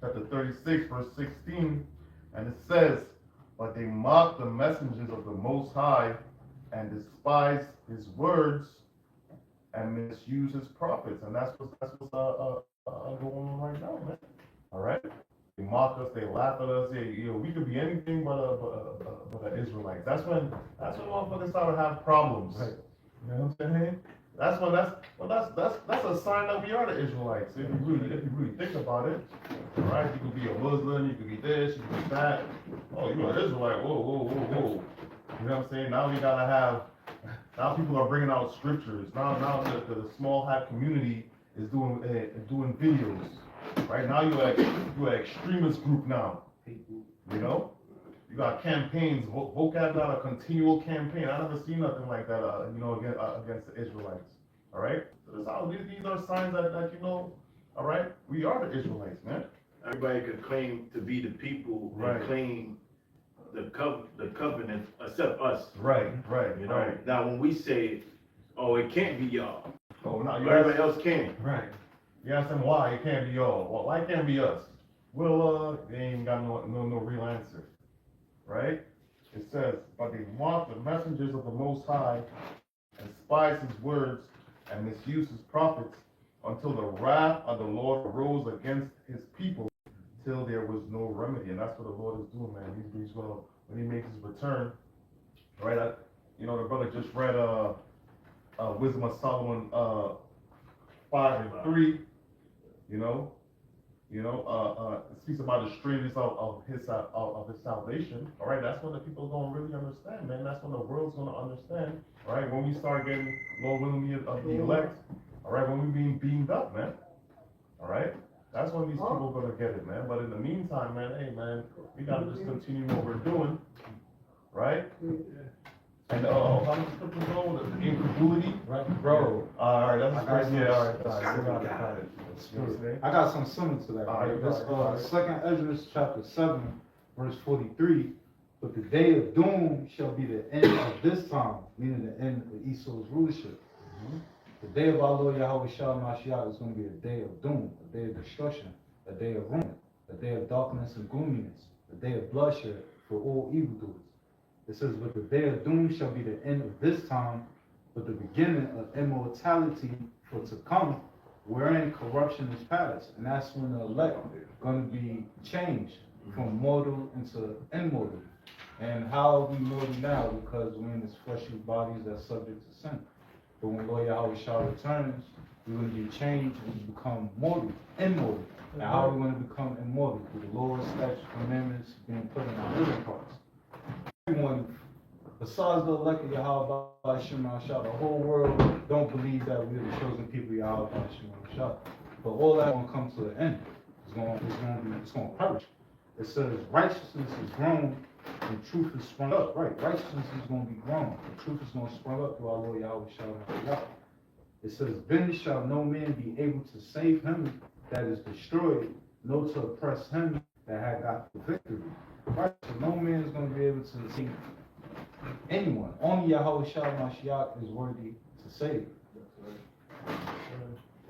chapter 36, verse 16, and it says, But they mocked the messengers of the Most High, and despised his words, and misused his prophets. And that's what's going on right now, man. All right? They mock us, they laugh at us. We could be anything but an Israelite. That's when motherfuckers start to have problems. Right. You know what I'm saying? That's a sign that we are the Israelites. If you really think about it, all right? You could be a Muslim, you could be this, you could be that. Oh, you're an Israelite. Whoa. You know what I'm saying? Now people are bringing out scriptures. Now the small hat community is doing videos. Right now you're an extremist group now. You know? You got campaigns. Vocab got a continual campaign. I never seen nothing like that. Against the Israelites. All right. So these are signs that all right. We are the Israelites, man. Everybody could claim to be the people Right. and claim the covenant, except us. Right. You know. Now when we say, "Oh, it can't be y'all," Oh, no. everybody else can. Right. You ask them why it can't be y'all. Well, why it can't be us? Well, they ain't got no real answer. Right? It says, but they mocked the messengers of the Most High, and despised his words, and misused his prophets, until the wrath of the Lord arose against his people, till there was no remedy. And that's what the Lord is doing, man. He's gonna, when he makes his return, right? The brother just read Wisdom of Solomon 5:3. It speaks about the strangeness of his salvation. All right, that's when the people are gonna really understand, man. That's when the world's gonna understand. All right, when we start getting Lord willing of the elect. All right, when we being beamed up, man. All right, that's when these people are gonna get it, man. But in the meantime, man, hey, man, we gotta just continue what we're doing, right? And how does the scripture go? The incredulity, Right, bro. All right, that's the first. Yeah, all right. Got it. You know what I'm saying? I got something similar to that. All right, Right? This all right. 2nd Ezra chapter 7, verse 43. But the day of doom shall be the end of this time, meaning the end of Esau's rulership. The day of our Lord Yahweh Shalom Mashiach is going to be a day of doom, a day of destruction, a day of ruin, a day of darkness and gloominess, a day of bloodshed for all evildoers. It says, but the day of doom shall be the end of this time, but the beginning of immortality for to come, wherein corruption is past. And that's when the elect going to be changed from mortal into immortal. And how are we mortal now? Because we're in this fleshly bodies that's subject to sin. But when Lord Yahweh Shah returns, we're going to be changed and become mortal, immortal. Now, how are we going to become immortal? Through the Lord's statutes, commandments being put in our living parts. Everyone, besides the elect of Yahweh Hashem Yahushua, the whole world don't believe that we're the chosen people of Yahweh Hashem Yahushua. But all that going to come to the end. It's going to perish. It says righteousness is grown and truth is sprung up. Right, righteousness is going to be grown. The truth is going to spring up through our Lord Yahweh Shalom. It says, then shall no man be able to save him that is destroyed, nor to oppress him that had got the victory. Right, so no man is going to be able to save anyone. Only Yahweh Shalom Mashiach is worthy to save.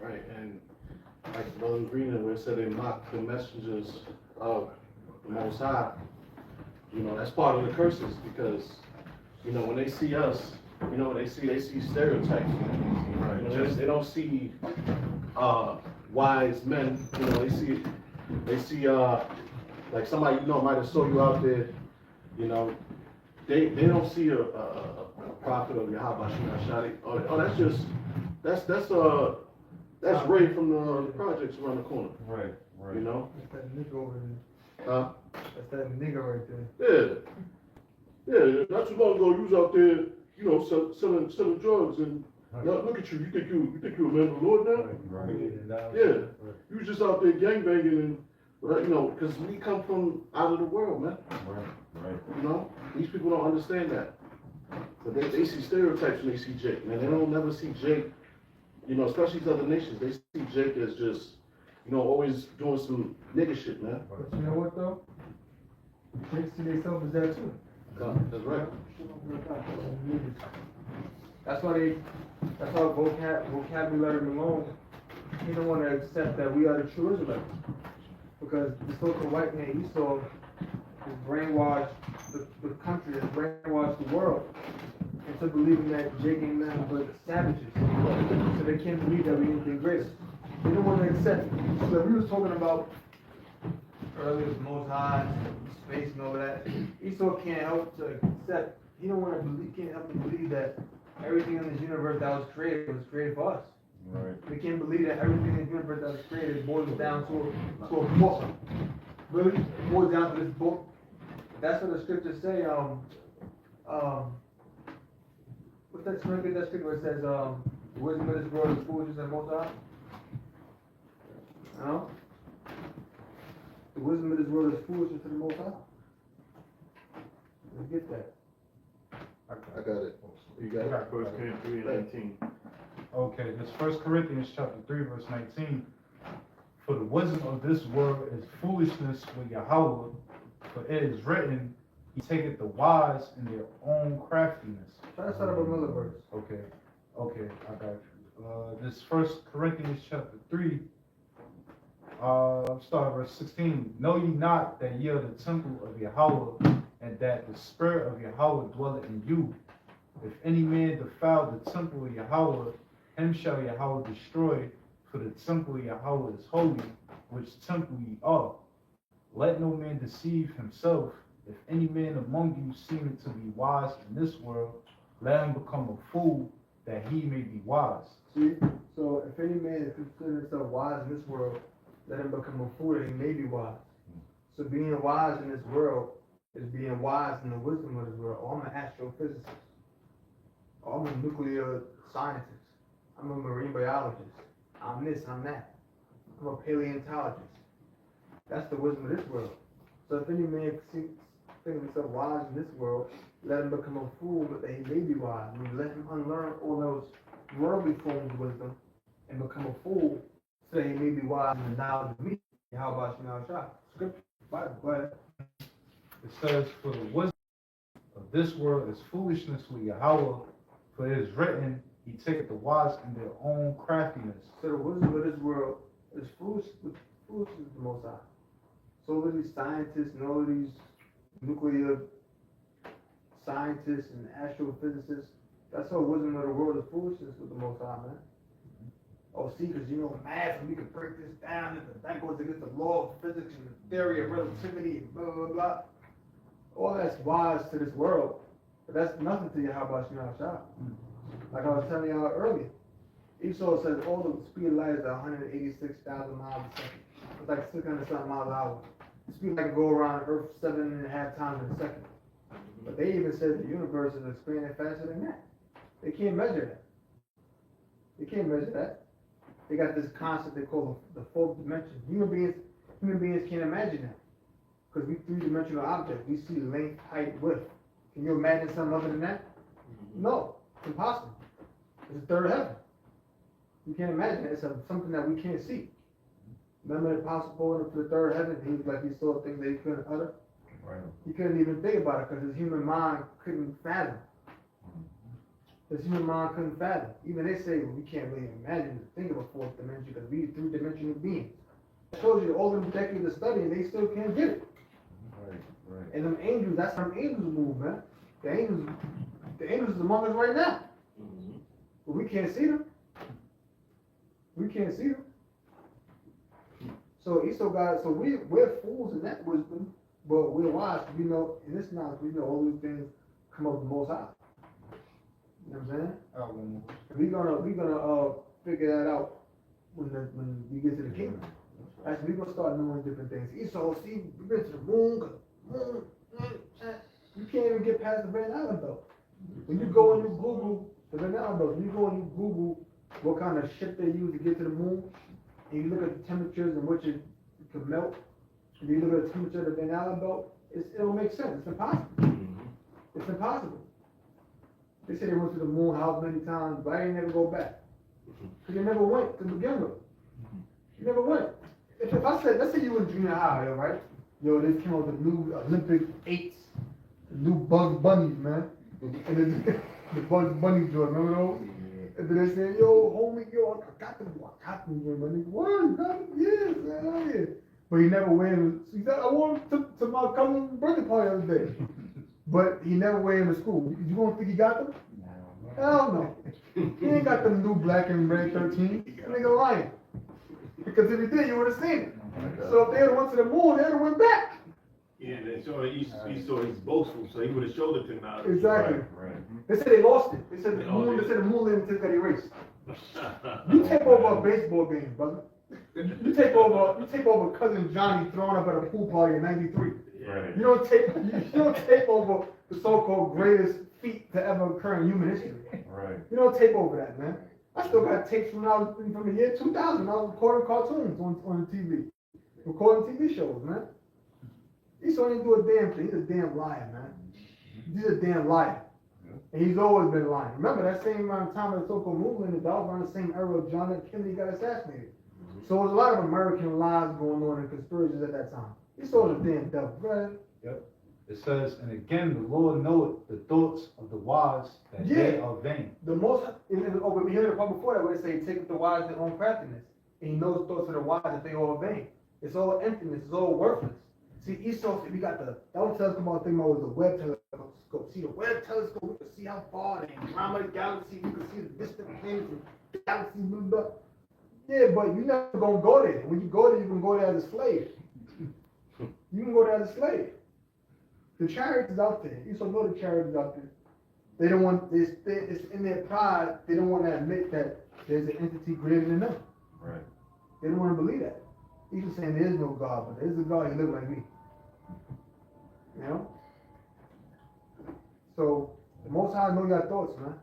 Right, and like Brother Green where it said they mocked the messengers of the Most High. That's part of the curses because, when they see us, they see stereotypes. Right. They don't see wise men. They see like somebody might have saw you out there. They don't see a prophet of Yahweh Shadi. Oh, that's Ray from the projects around the corner. Right, You know? That's that nigga over there. Huh? That's that nigga right there. Yeah. Not too long ago, you was out there, you know, selling drugs, and now look at you. You think you a man of the Lord now? Right. Yeah. You was just out there gangbanging and, you know, because we come from out of the world, man. Right. You know, these people don't understand that. So they see stereotypes when they see Jake, man. They don't never see Jake, you know, especially these other nations. They see Jake as just, you know, always doing some nigga shit, man. But you know what though? They see themselves as that too. That's right. That's why vocabulary alone, he don't want to accept that we are the true Israelites. Because the so-called white man Esau has brainwashed the country, has brainwashed the world into believing that Jake ain't nothing but savages. So they can't believe that we anything greater. They don't want to accept it. So we was talking about earlier with Most High, space and all of that. Esau can't help to accept, he don't want to believe, can't help to believe that everything in this universe that was created for us. Right. We can't believe that everything in the universe that was created boils down to a book. Really? It boils down to this book. That's what the scriptures say, what's that scripture where it says, the wisdom of this world is foolishness and Most High? No? The wisdom of this world is foolishness to the Most High. Let's get that. I got it. You got it? First Corinthians 3:19. Okay, this 1 Corinthians chapter 3, verse 19. For the wisdom of this world is foolishness with Yahweh, for it is written, He taketh the wise in their own craftiness. Try to start up another verse. Okay, I got you. This 1 Corinthians chapter 3, start verse 16. Know ye not that ye are the temple of Yahweh, and that the Spirit of Yahweh dwelleth in you? If any man defile the temple of Yahweh, him shall Yahweh destroy, for the temple of Yahweh is holy, which temple ye are. Let no man deceive himself. If any man among you seemeth to be wise in this world, let him become a fool, that he may be wise. See? So if any man considers himself wise in this world, let him become a fool that he may be wise. So being wise in this world is being wise in the wisdom of this world. Oh, I'm an astrophysicist. Oh, I'm a nuclear scientist. I'm a marine biologist. I'm this, I'm that. I'm a paleontologist. That's the wisdom of this world. So if any man thinks himself wise in this world, let him become a fool, but that he may be wise. I mean, let him unlearn all those worldly forms of wisdom and become a fool, so that he may be wise in the knowledge of me. How about you now, shot? Scripture, Bible, go ahead. It says, for the wisdom of this world is foolishness with Yahweh, for it is written, He taketh the wise in their own craftiness. So the wisdom of this world is foolishness with the Most High. So all of these scientists and all of these nuclear scientists and astrophysicists, that's how wisdom of the world is foolishness with the Most High, man. Oh, see, because you know math, and we can break this down, and that goes against the law of physics and the theory of relativity, and blah, blah, blah. All that's wise to this world, but that's nothing to you. How about you now, shot? Like I was telling y'all earlier, Esau says all the speed of light is 186,000 miles a second. It's like 600 something miles an hour. The speed of light can go around Earth 7.5 times in a second. But they even said the universe is expanding faster than that. They can't measure that. They can't measure that. They got this concept they call the fourth dimension. Human beings can't imagine that. Because we three-dimensional objects. We see length, height, width. Can you imagine something other than that? No, it's impossible. It's the third heaven. You can't imagine it. It's something that we can't see. Remember the apostle Paul into the third heaven? He was like he saw things that he couldn't utter. Right. He couldn't even think about it because his human mind couldn't fathom. His human mind couldn't fathom. Even they say, well, we can't really imagine to think of a fourth dimension because we are three-dimensional beings. It shows you all them decades of study and they still can't get it. Right. And them angels, that's how them angels move, man. The angels is among us right now. But we can't see them. We can't see them. So Esau got, so we're fools in that wisdom, but we're wise. We know, in this knowledge, we know all these things come up with the Most High. You know what I'm saying? I got one more. We gonna figure that out when we get to the kingdom. Actually, we gonna start knowing different things. Esau, see, we been to the moon, you can't even get past the Van Allen belt. When you go and you Google the Van Allen belt, when you go and you Google what kind of ship they use to get to the moon, and you look at the temperatures and which it can melt, and you look at the temperature of the Van Allen belt, it'll make sense. It's impossible. It's impossible. They say they went to the moon how many times, but I ain't never go back. Because they never went to begin with. You never went. If I said, let's say you were in junior high, right? Yo, they came out with the new Olympic 8s, the new Bugs Bunnies, man. And then the Bugs Bunny joint, remember those? And then they said, yo, homie, yo, I got them, my nigga. What? You got them? Yes, man, oh, yeah. But he never wear them. He said, I wore them to my cousin's birthday party the other day. But he never wear them to school. You gonna think he got them? Hell no. He ain't got them new black and red 13. That nigga lying. Because if he did, you would have seen it. So if they had went to the moon, they would have went back. Yeah, and so Esau, he's boastful, so he would have showed the technology. Exactly. Right. They said they lost it. They said the moon didn't got erased. You take over a baseball game, brother. You take over cousin Johnny throwing up at a pool party in '93. Right. You don't take over the so-called greatest feat to ever occur in human history. Right. You don't take over that, man. I still got tapes from the year 2000. I was recording cartoons on the TV, recording TV shows, man. Esau didn't do a damn thing. He's a damn liar, man. He's a damn liar. And he's always been lying. Remember that same amount of time of the so-called movement, that was around the same era of John F. Kennedy got assassinated. So there was a lot of American lies going on and conspiracies at that time. Esau was a damn devil, right? Yep. It says, and again, the Lord knoweth the thoughts of the wise, that they are vain. The most, we heard the part before that where they say, take up the wise their own craftiness. And he knows the thoughts of the wise that they are vain. It's all emptiness, it's all worthless. See, Esau, we got that one tells us about thing about the Webb telescope. See, the Webb telescope, we can see how far the Andromeda galaxy, we can see the distant planets and galaxies, blah, blah. Yeah, but you're never gonna go there. When you go there, you can go there as a slave. You can go there as a slave. The chariot is out there. Esau know the chariot is out there. They don't want this. It's in their pride. They don't want to admit that there's an entity greater than them. Right. They don't want to believe that. Esau saying there is no God, but there is a God. He live like me. You know. So the Most High know your thoughts, man.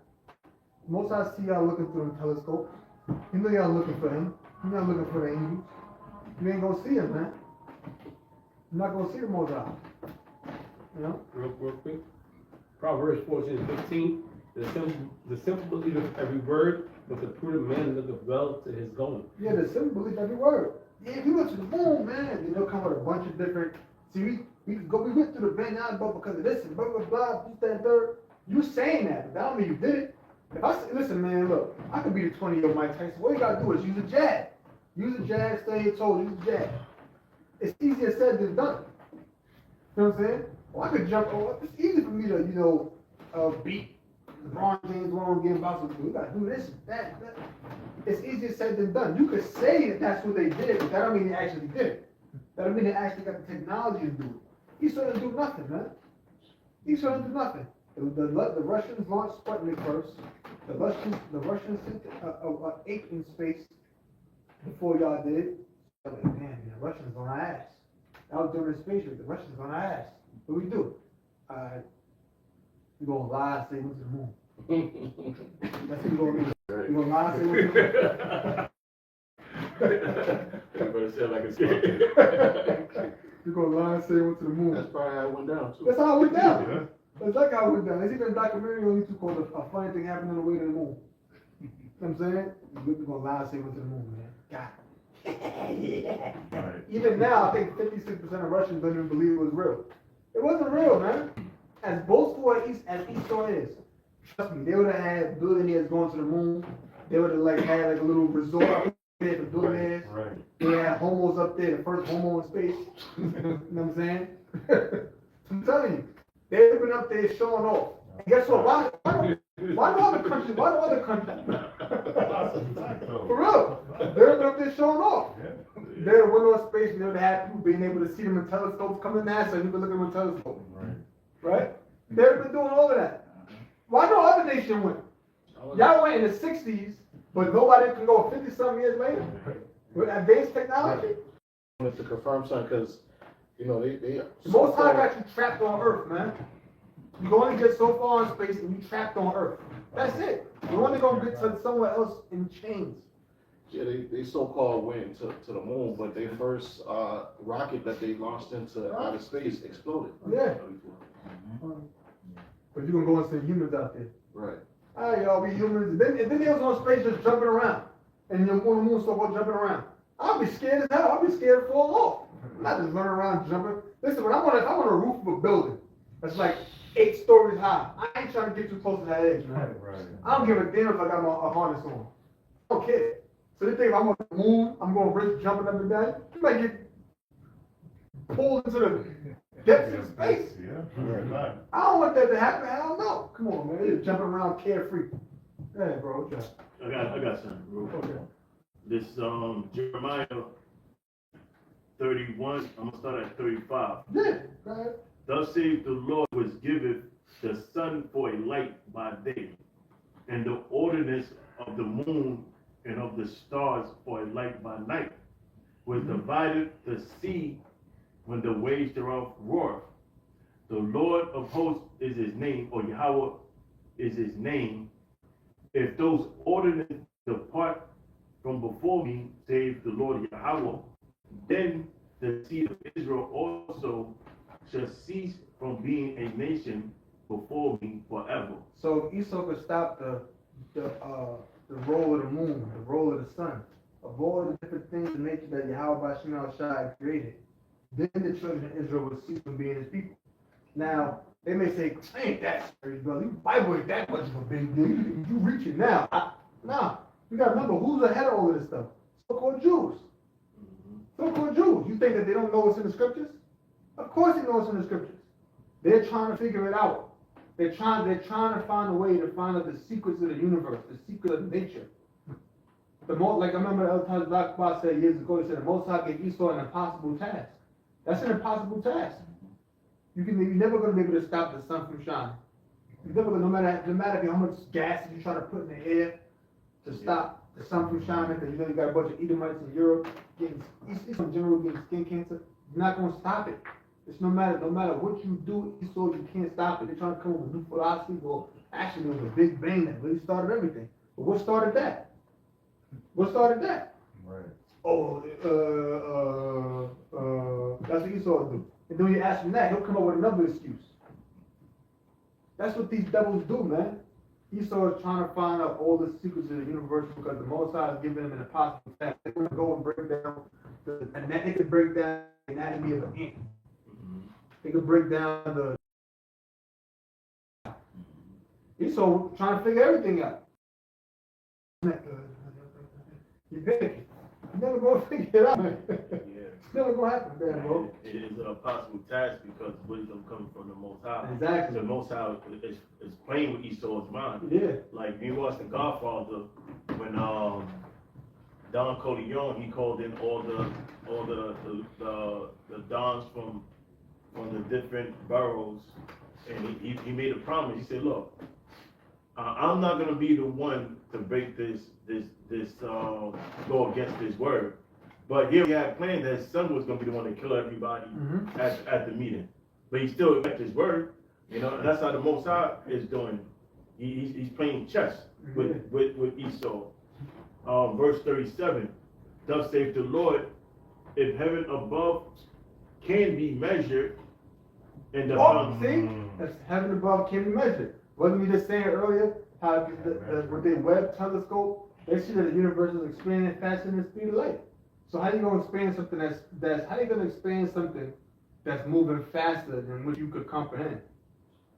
The Most High see y'all looking through the telescope. He know y'all looking for him. You're not looking for the angels. You ain't gonna see him, man. You're not gonna see the Most High. You know? Real quick. Proverbs 14:15. The simple believeth every word, but the prudent man looketh well to his going. Yeah, the simple believe every word. Yeah, we went to the moon, man. And they'll come with a bunch of different. See, we went through the Van Allen belt because of this and blah blah blah, this, that, and third. You saying that, but that don't mean you did it. If I say, listen, man, look, I could be the 20-year-old Mike Tyson. What you gotta do is use a jab. Use a jab, stay your toes, use a jab. It's easier said than done. You know what I'm saying? Well, I could jump over. It's easy for me to, beat LeBron James one game basketball. We gotta do this and that. It's easier said than done. You could say that that's what they did, but that don't mean they actually did it. That don't mean they actually got the technology to do it. Esau didn't do nothing, man. Esau didn't do nothing. The Russians launched Sputnik first. The Russians sent an ape in space before y'all did. I'm like, man, the Russians on our ass. That was during the space race. The Russians on our ass. What we do? We gonna lie and say we went to the moon. That's what we gonna do. We gonna lie and say we went to the moon. Everybody said like it's We gonna lie and say we went to the moon. That's probably how it went down, too. That's how it went down. That's like how it went down. There's even a documentary on YouTube called A Funny Thing Happened on the Way to the Moon. You know what I'm saying? We're gonna lie and say we went to the moon, man. God. Yeah. Right. Even now, I think 56% of Russians don't even believe it was real. It wasn't real, man. As boastful as Esau is, trust me, they would have had billionaires going to the moon. They would have had a little resort up there for billionaires. Right. They had homos up there, the first homo in space. You know what I'm saying? I'm telling you, they've been up there showing off. And guess what? Why do other countries? For real, they've been up there showing off. They went on space and they would have people being able to see them in telescopes. Come to NASA and you can look at them in telescopes. Right? They've been doing all of that. Why no other nation went? Y'all went in the 60s, but nobody can go 50-some years later with advanced technology. To confirm something, because, you know, they The Most High got you trapped on Earth, man. You can only get so far in space and you trapped on Earth. That's it. You only gonna get to somewhere else in chains. Yeah, they so-called went to the moon, but their first rocket that they launched into outer space exploded. Yeah. But you gonna go and see humans out there. Right. All right, y'all, we humans. And then they was on space just jumping around. And then on the moon started jumping around. I'll be scared as hell. I'll be scared to fall off. I'm not just running around jumping. Listen, when I'm on a roof of a building that's like 8 stories high, I ain't trying to get too close to that edge, man. Right. I don't give a damn if I got a harness on. I don't care. So they think if I'm on the moon, I'm going to risk jumping up and down. You might get pulled into the depths of space. Right. I don't want that to happen. Hell no. Come on, man. You're jumping around carefree. Hey, bro. What's up? I got something, bro. Okay. This Jeremiah 31. I'm gonna start at 35. Yeah. Go ahead. Thus saith the Lord, which giveth the sun for a light by day, and the ordinance of the moon and of the stars for a light by night, which divided the sea when the waves thereof roar. The Lord of hosts is his name, or Yahweh is his name. If those ordinances depart from before me, save the Lord Yahweh, then the seed of Israel also shall cease from being a nation before me forever. So Esau could stop the roll of the moon, the roll of the sun, of all the different things in nature that Yahweh Bashim Shai created. Then the children of Israel would cease from being his people. Now, they may say, ain't that serious, brother. You Bible ain't that much of a big deal. You reaching now. Nah, you gotta remember who's ahead of all of this stuff. So-called Jews. So-called Jews. You think that they don't know what's in the scriptures? Of course they know what's in the scriptures. They're trying to figure it out. They're trying to find a way to find out the secrets of the universe, the secret of nature. Like I remember the other time Black Boss said years ago, he said the Most High gave Esau an impossible task. That's an impossible task. You're never going to be able to stop the sun from shining. You're never going to, no matter how much gas you try to put in the air to stop the sun from shining, because you know you got a bunch of Edomites in Europe getting, in general, getting skin cancer. You're not going to stop it. It's no matter what you do, Esau, you can't stop it. They're trying to come up with new philosophy. Well, actually, it was a big bang that really started everything. But what started that? What started that? Right. Oh, that's what Esau do. And then when you ask him that, he'll come up with another excuse. That's what these devils do, man. Esau is trying to find out all the secrets of the universe because the Most High is giving him an impossible task. They're going to go and break down they could break down the anatomy of an ant. They could break down the. Esau trying to figure everything out. You're panicking. You're never going to figure it out, man. It's never going to happen, man, bro. It is a possible task because wisdom comes from the Most High. Exactly. The Most High is playing with Esau's mind. Yeah. Like you watched The Godfather when Don Corleone, he called in all the dons from the different boroughs, and he made a promise. He said, "Look, I'm not gonna be the one to break this go against this word, but here he had planned that his son was gonna be the one to kill everybody at the meeting, but he still kept his word. You know, and that's how the Most High is doing. He's playing chess with Esau." Verse 37, thus saith the Lord, if heaven above can be measured, and the see? That's heaven above can be measured. Wasn't we just saying earlier how with the Webb telescope, they see that the universe is expanding faster than the speed of light. So how you gonna expand something how you gonna expand something that's moving faster than what you could comprehend?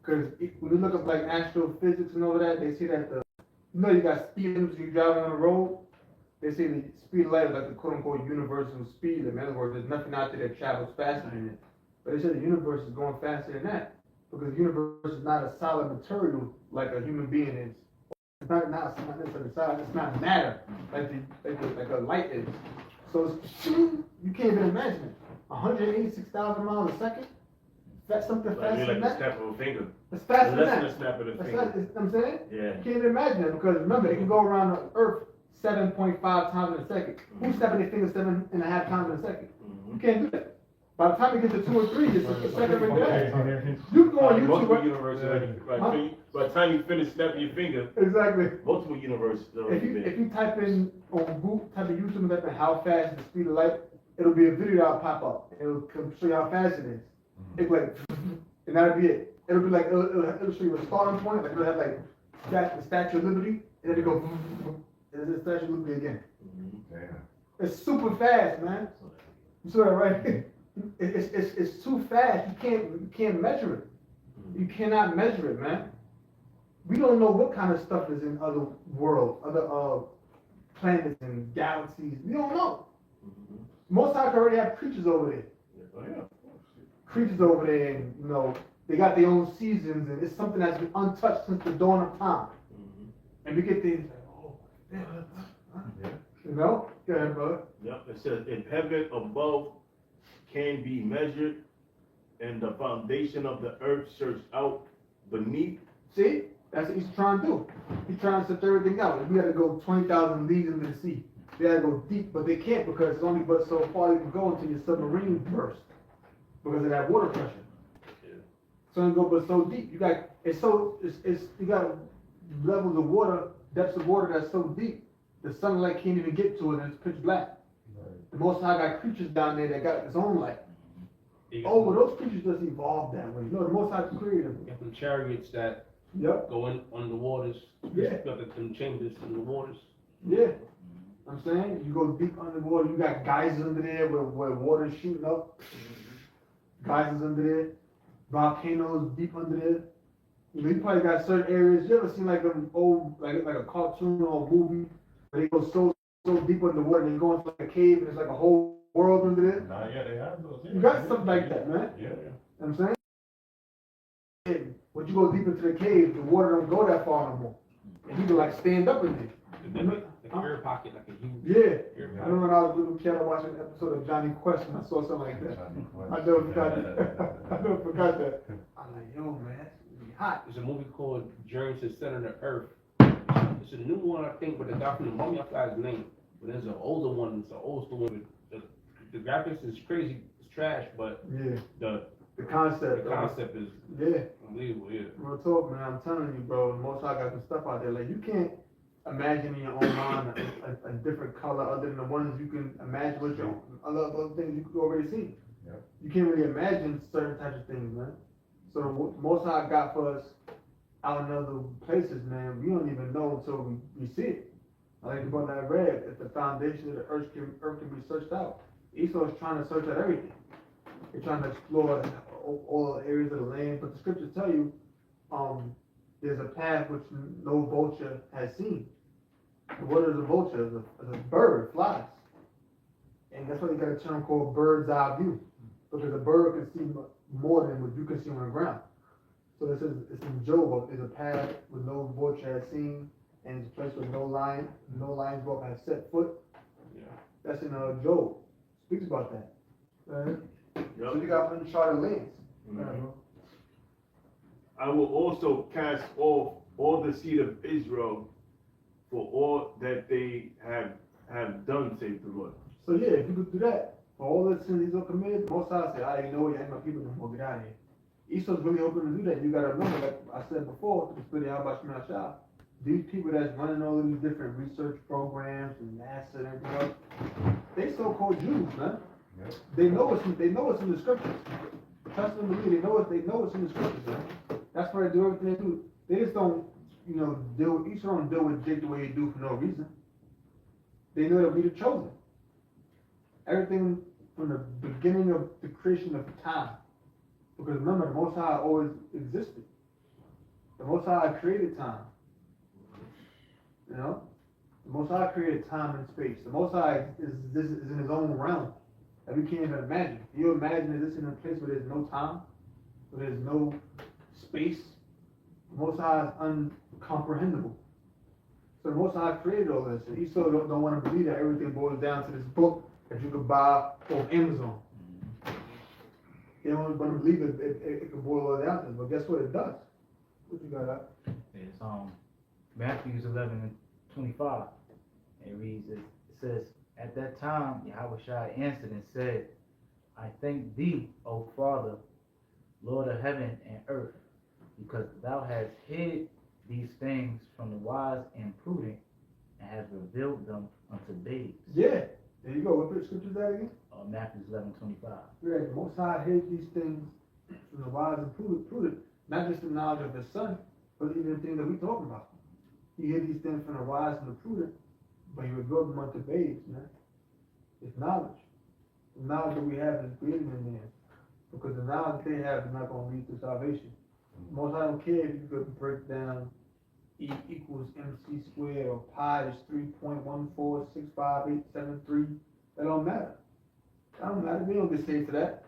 Because when you look up like astrophysics and all of that, they see that you got speed limits when you're driving on the road. They say the speed of light is like the quote unquote universal speed. In other words, there's nothing out there that travels faster than it. But they say the universe is going faster than that. Because the universe is not a solid material like a human being is. It's not necessarily solid, it's not matter like a light is. So you can't even imagine it. 186,000 miles a second, something Like, faster than like the that. snap of a finger. It's faster than Less than that. a snap of the That's finger. not, you know what I'm saying? Yeah. You can't even imagine that because remember, it can go around the earth 7.5 times in a second. Who's snapping their fingers 7.5 times in a second? You can't do that. By the time it gets to 2 or 3, it's a second right there. You can go on YouTube. Multiple right? universes. Like, Huh? by the time you finish snapping your finger, Exactly. multiple universes already If you been. if you type in on Google, type in YouTube and type in how fast is the speed of light, it'll be a video that'll pop up. It'll show you how fast it is. It'll be like, and that'll be it. It'll be like it'll show you a starting point. Like it'll have like the Statue of Liberty, and then it go, and then the Statue of Liberty again. It's super fast, man. You saw that right? It's too fast. You can't measure it. You cannot measure it, man. We don't know what kind of stuff is in other worlds, other planets and galaxies. We don't know. Most times already have creatures over there. Oh, yeah. Creatures over there, and you know they got their own seasons, and it's something that's been untouched since the dawn of time. And we get things like, oh, yeah. You know? Go ahead, brother. Yep, it says, if heaven above can be measured, and the foundation of the earth searched out beneath. See? That's what he's trying to do. He's trying to search everything out. We got to go 20,000 leagues into the sea. They got to go deep, but they can't because it's only but so far you can go until your submarine burst because of that water pressure. So you go but so deep. You got you got levels of water, depths of water that's so deep, the sunlight can't even get to it, and it's pitch black. The Most High got creatures down there that got its own light. Oh, well, those creatures just evolved that way. No, the Most High created them. You got them chariots that Yep. go in on the waters. Yeah. You got them chambers in the waters. Yeah. I'm saying you go deep underwater. You got geysers under there where water's shooting up. Geysers under there. Volcanoes deep under there. You know, you probably got certain areas. You ever seen like them old, like a cartoon or a movie where they go so deep underwater and they go into like a cave and it's like a whole world under there? Nah, yeah, they have those. You got something like that, man. Yeah. You know what I'm saying? And when you go deep into the cave, the water don't go that far no more. And you can like stand up in there. Like air pocket, like a huge Yeah. air I pocket. remember when I was a little kid, I watched an episode of Johnny Quest and I saw something like that. I never forgot that. I never forgot that. I'm like, yo, man, it's really hot. There's a movie called Journey to the Center of the Earth. It's a new one, I think, but the guy from the Mummy, I forgot his name. But there's an older one, it's the oldest one. The graphics is crazy, it's trash, but Yeah. the Concept. concept is Yeah. unbelievable, yeah. Real talk, man. I'm telling you, bro. Most I got some stuff out there. Like you can't imagine in your own mind a different color other than the ones you can imagine with your other things you could already see. Yep. You can't really imagine certain types of things, man. So what most I got for us out in other places, man, we don't even know until we see it. I think about that read that the foundation of the earth can be searched out. Esau is trying to search out everything. They're trying to explore all areas of the land, but the scriptures tell you, there's a path which no vulture has seen. What is a vulture? It's a bird, flies. And that's why they got a term called bird's eye view. Because a bird can see more than what you can see on the ground. So this is, it's in Job, there's a path where no vulture has seen, and it's a place where no lion's whelp has set foot. Yeah. That's in Job. Speaks about that. Right? Yep. So you got uncharted lands. I will also cast off all the seed of Israel for all that they have done, saith the Lord. So yeah, if you could do that, for all the sins Esau committed, most I say, I know you ain't my people no more, get out of here. Esau's really hoping to do that. You gotta remember, like I said before, to split it out about Shema Shah. These people that's running all these different research programs and NASA and everything else, they so-called Jews, man. Yep. They know it's in the scriptures. Trust and believe, they know it's in the scriptures, man. That's why they do everything they do. They just don't, Esau don't deal with Jake the way they do for no reason. They know that we the chosen. Everything from the beginning of the creation of time. Because remember, the Most High always existed. The Most High created time. You know? The Most High created time and space. The Most High is in his own realm that we can't even imagine. Can you imagine this in a place where there's no time? Where there's no space? The Most High is uncomprehendable. So the Most High created all this. And Esau don't want to believe that everything boils down to this book that you could buy off Amazon. They don't want to believe it can boil all down to, but guess what? It does. What you got up? It's Matthew 11:25. It reads, it says, at that time Yahweh answered and said, I thank thee, O Father, Lord of heaven and earth, because thou hast hid these things from the wise and prudent, and hast revealed them unto babes. Yeah, there you go. What scripture is that again? Matthew 11:25. Yeah, the Most High hid these things from the wise and prudent, not just the knowledge of His Son, but even the things that we talking about. He hid these things from the wise and the prudent, but He revealed them unto babes, man. It's knowledge. The knowledge that we have is greater than theirs, because the knowledge that they have is not going to lead to salvation. Most I don't care if you could break down E equals MC squared or pi is 3.1465873. That don't matter. That don't matter. We don't get saved for that.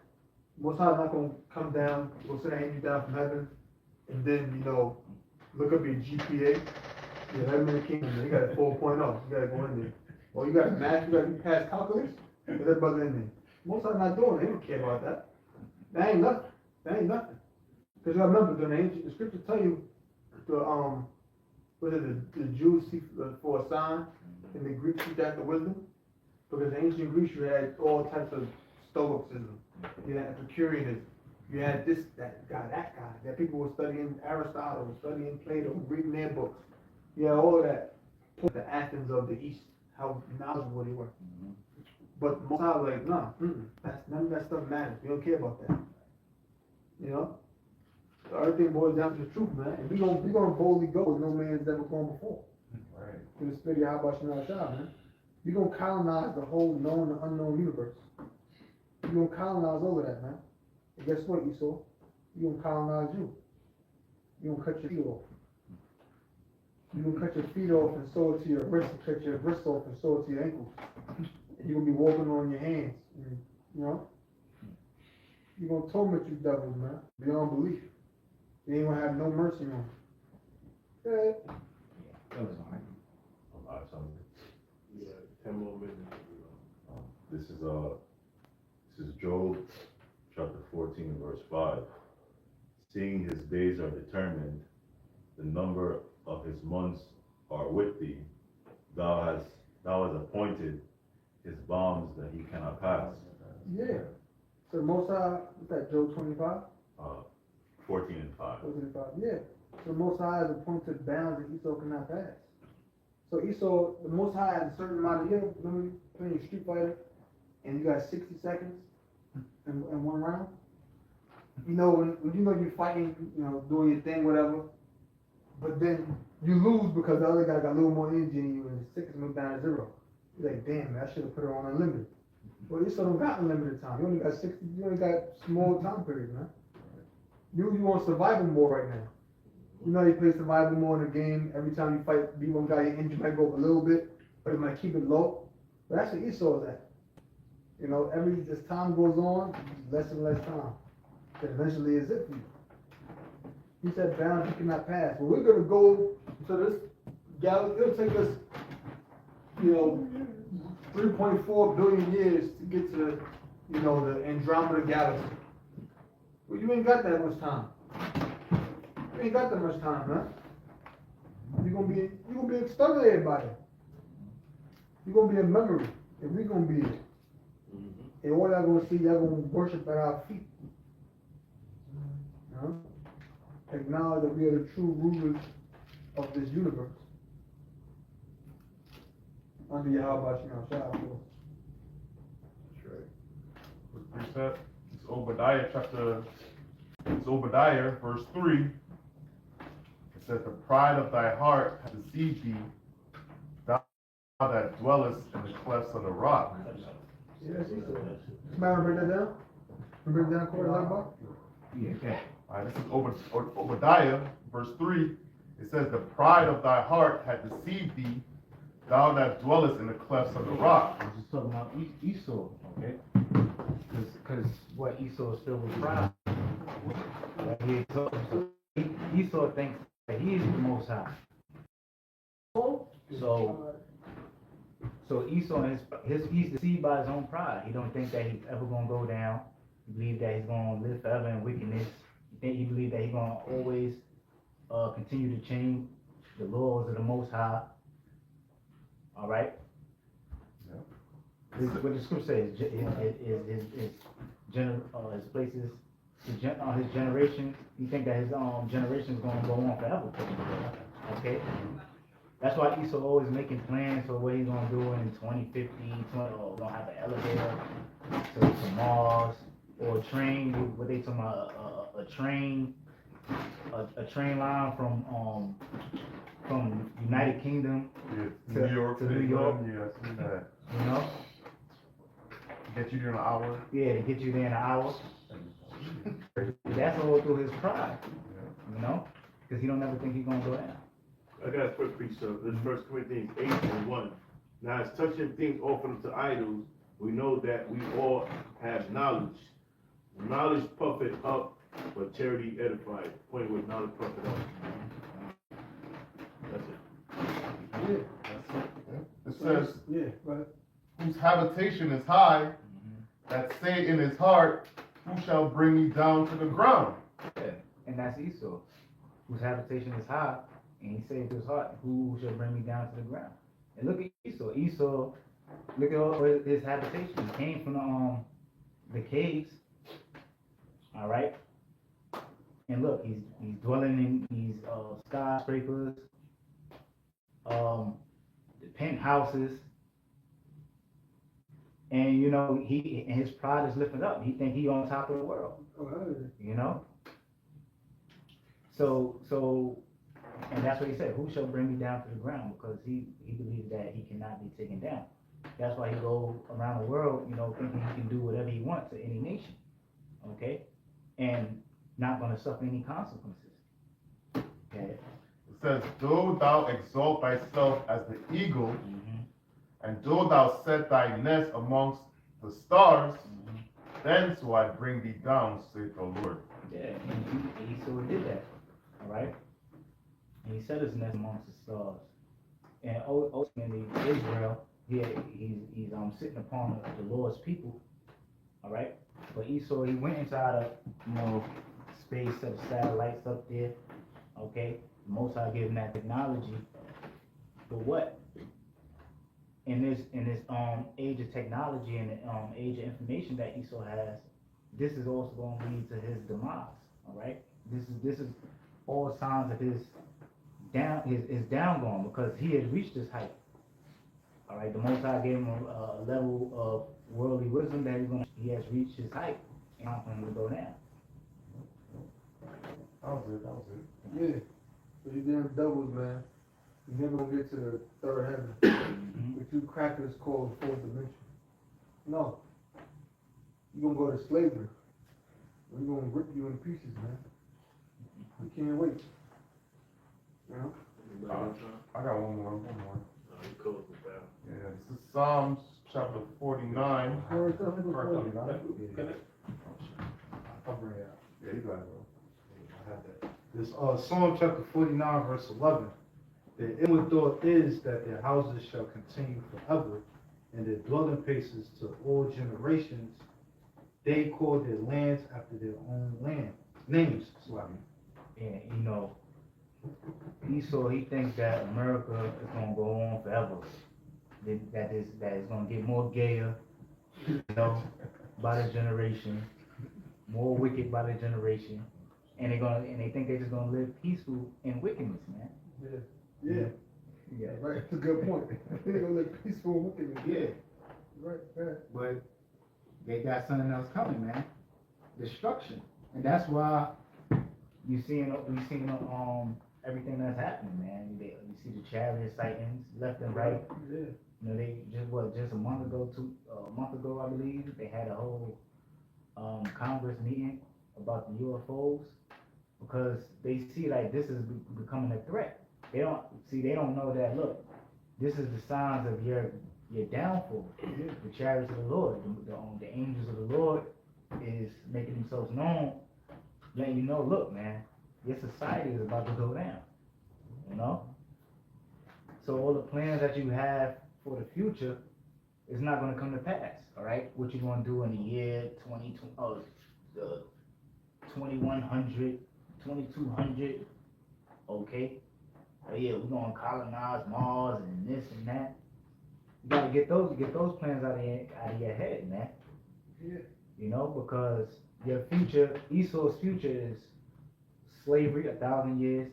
Most High not gonna come down, go send an angel down from heaven, and then look up your GPA. Yeah, that man came in there. You got a 4.0. You gotta go in there. Or you got math. You gotta pass calculus. Get that brother in there. Most High not doing it. They don't care about that. That ain't nothing. That ain't nothing. Because you remember the scripture tell you the Jews seek for a sign, and the Greeks seek after wisdom. Because in ancient Greece you had all types of stoicism, you had Epicureanism, you had this, that guy, that people were studying Aristotle, studying Plato, reading their books. You had all of that. The Athens of the East, how knowledgeable they were. But most I was like, no, none of that stuff matters. We don't care about that. So everything boils down to the truth, man. And we gonna boldly go where no man's ever gone before. Right. To the spirit of Yahweh Shem Shah, man. We gonna colonize the whole known and unknown universe. We gonna colonize over that, man. And guess what, Esau? We gonna colonize you. You gonna cut your feet off. You gonna cut your feet off and sew it to your wrist, and cut your wrist off and sew it to your ankles. And you gonna be walking on your hands. You gonna torment you devils, man, beyond belief. You ain't gonna have no mercy on you. Yeah. That was all right. All right, so Yeah, 10 more minutes. this is Job chapter 14 verse 5. Seeing his days are determined, the number of his months are with thee. Thou hast appointed his bounds that he cannot pass. Yeah. So Most High, what's that, Job 25? 14 and 5. 25, yeah. So Most High has appointed bounds that Esau cannot pass. So Esau, the Most High has a certain amount of years. Remember you playing Street Fighter, and you got 60 seconds in one round? When you're fighting, doing your thing, whatever, but then you lose because the other guy got a little more energy in you, and the seconds went down to 0. You're like, damn, man, I should have put it on unlimited. Well, Esau don't got unlimited time. You only got 60. You only got small time periods, man. You on survival mode right now. You play survival mode in a game. Every time you fight, beat one guy, your engine might go up a little bit, but it might keep it low. But that's what Esau is at. As time goes on, less and less time. Then eventually it's it for you. He said bounds you cannot pass. But we're gonna go to this galaxy. It'll take us, 3.4 billion years to get to the Andromeda galaxy. Well, you ain't got that much time. You ain't got that much time, man. You're gonna be exterminated by it. You're gonna be a memory, and we're gonna be it. And all y'all gonna see, y'all gonna worship at our feet. Acknowledge that we are the true rulers of this universe. Under Yahweh Shem Shah. That's right. With precept, it's Obadiah, verse 3. It says, the pride of thy heart hath deceived thee, thou that dwellest in the clefts of the rock. Yes, he said. Somebody break that down? Break it down, Corey, like about? Yeah, okay. All right, this is Obadiah, verse 3. It says, the pride of thy heart hath deceived thee, thou that dwellest in the clefts of the rock. I was just talking about Esau, okay? Because what Esau is filled with pride. Esau thinks that he is the Most High. So Esau, he's deceived by his own pride. He don't think that he's ever gonna go down. He believe that he's gonna live forever in wickedness. He believe that he's gonna always continue to change the laws of the Most High. All right. What the scripture says his places, his generation. You think that his generation is gonna go on forever? Okay. That's why Esau always making plans for what he's gonna do in 2050, gonna have an elevator to Mars, or a train, what they talking about, a train line from United Kingdom Yeah, New York, to New York. Yeah, I see that. You know? Get you there in an hour. Yeah, to get you there in an hour. That's all through his pride. You know? Because he don't ever think he's gonna go down. I got a first precept. This 1 Corinthians 8:1. Now, as touching things offered unto idols, we know that we all have knowledge. Knowledge puffeth up, but charity edifies. Point with knowledge puffeth up. That's it. Yeah, It says, yeah, but whose habitation is high, that say in his heart, who shall bring me down to the ground? Yeah. And that's Esau, whose habitation is high, and he said to his heart, who shall bring me down to the ground? And look at Esau. Esau, look at all his habitation. He came from the caves. All right. And look, he's dwelling in these skyscrapers, the penthouses, and you know his pride is lifted up. He think he on top of the world. You know. So, and that's what he said. Who shall bring me down to the ground? Because he believes that he cannot be taken down. That's why he go around the world, you know, thinking he can do whatever he wants to any nation. Okay, and not going to suffer any consequences. Okay. It says, though thou exalt thyself as the eagle, and though thou set thy nest amongst the stars, then so I bring thee down, saith the Lord. Yeah, and Esau did that. All right. And he set his nest amongst the stars. And ultimately, Israel, he's sitting upon the Lord's people. All right. But Esau, he went inside of, space, set satellites up there. Okay. The Most High gave him that technology. For what? In this age of technology and age of information that Esau has, this is also going to lead to his demise. All right. This is all signs of his downgoing, because he has reached his height. All right. The Most High gave him a level of worldly wisdom that he has reached his height, and I'm going to go down. That was it. yeah. So you damn doubles, man. You never gonna get to the third heaven. What you crackers call the fourth dimension. No. You gonna go to slavery. We're gonna rip you in pieces, man. We can't wait. You know? I got one more. You close it down. Yeah, this is Psalms chapter 49. First up, it's Verse 49. 49. I'll bring it out. Yeah, you got it, bro. I have that. This Psalm chapter 49, verse 11. The inward thought is that their houses shall continue forever, and their dwelling places to all generations. They call their lands after their own names. And Esau, he thinks that America is gonna go on forever. That is gonna get more gayer, by the generation, more wicked by the generation, and they think they're just gonna live peaceful in wickedness, man. Yeah. Yeah. Right, that's a good point. They're gonna live peaceful and wickedness. Yeah. Right. But they got something else coming, man. Destruction, and that's why we seeing everything that's happening, man. You see the chariot sightings left and right. Yeah. They just a month ago, I believe, they had a whole Congress meeting about the UFOs, because they see like this is becoming a threat. They don't know that, look, this is the signs of your downfall. The chariots of the Lord, the angels of the Lord is making themselves known, letting you know, look, man, your society is about to go down. So all the plans that you have for the future it's not gonna come to pass, all right? What you gonna do in the year 2100, 2200, okay? Oh yeah, we're gonna colonize Mars and this and that. You gotta get those plans out of your head, man. Yeah. You know, because your future, Esau's future is slavery, 1,000 years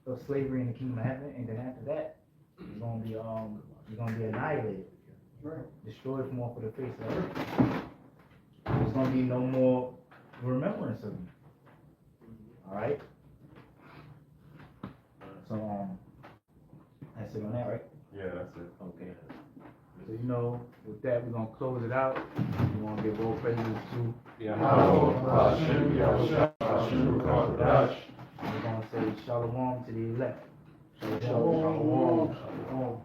of slavery in the kingdom of heaven, and then after that, you're gonna be annihilated, Right. destroyed from off of the face of the earth. There's gonna be no more remembrance of you. All right. So that's it on that, right? Yeah, that's it. Okay. So you know, with that, we're gonna close it out. We wanna give all praises to Yahweh, we're gonna say shalom to the elect. Shalom. Shalom.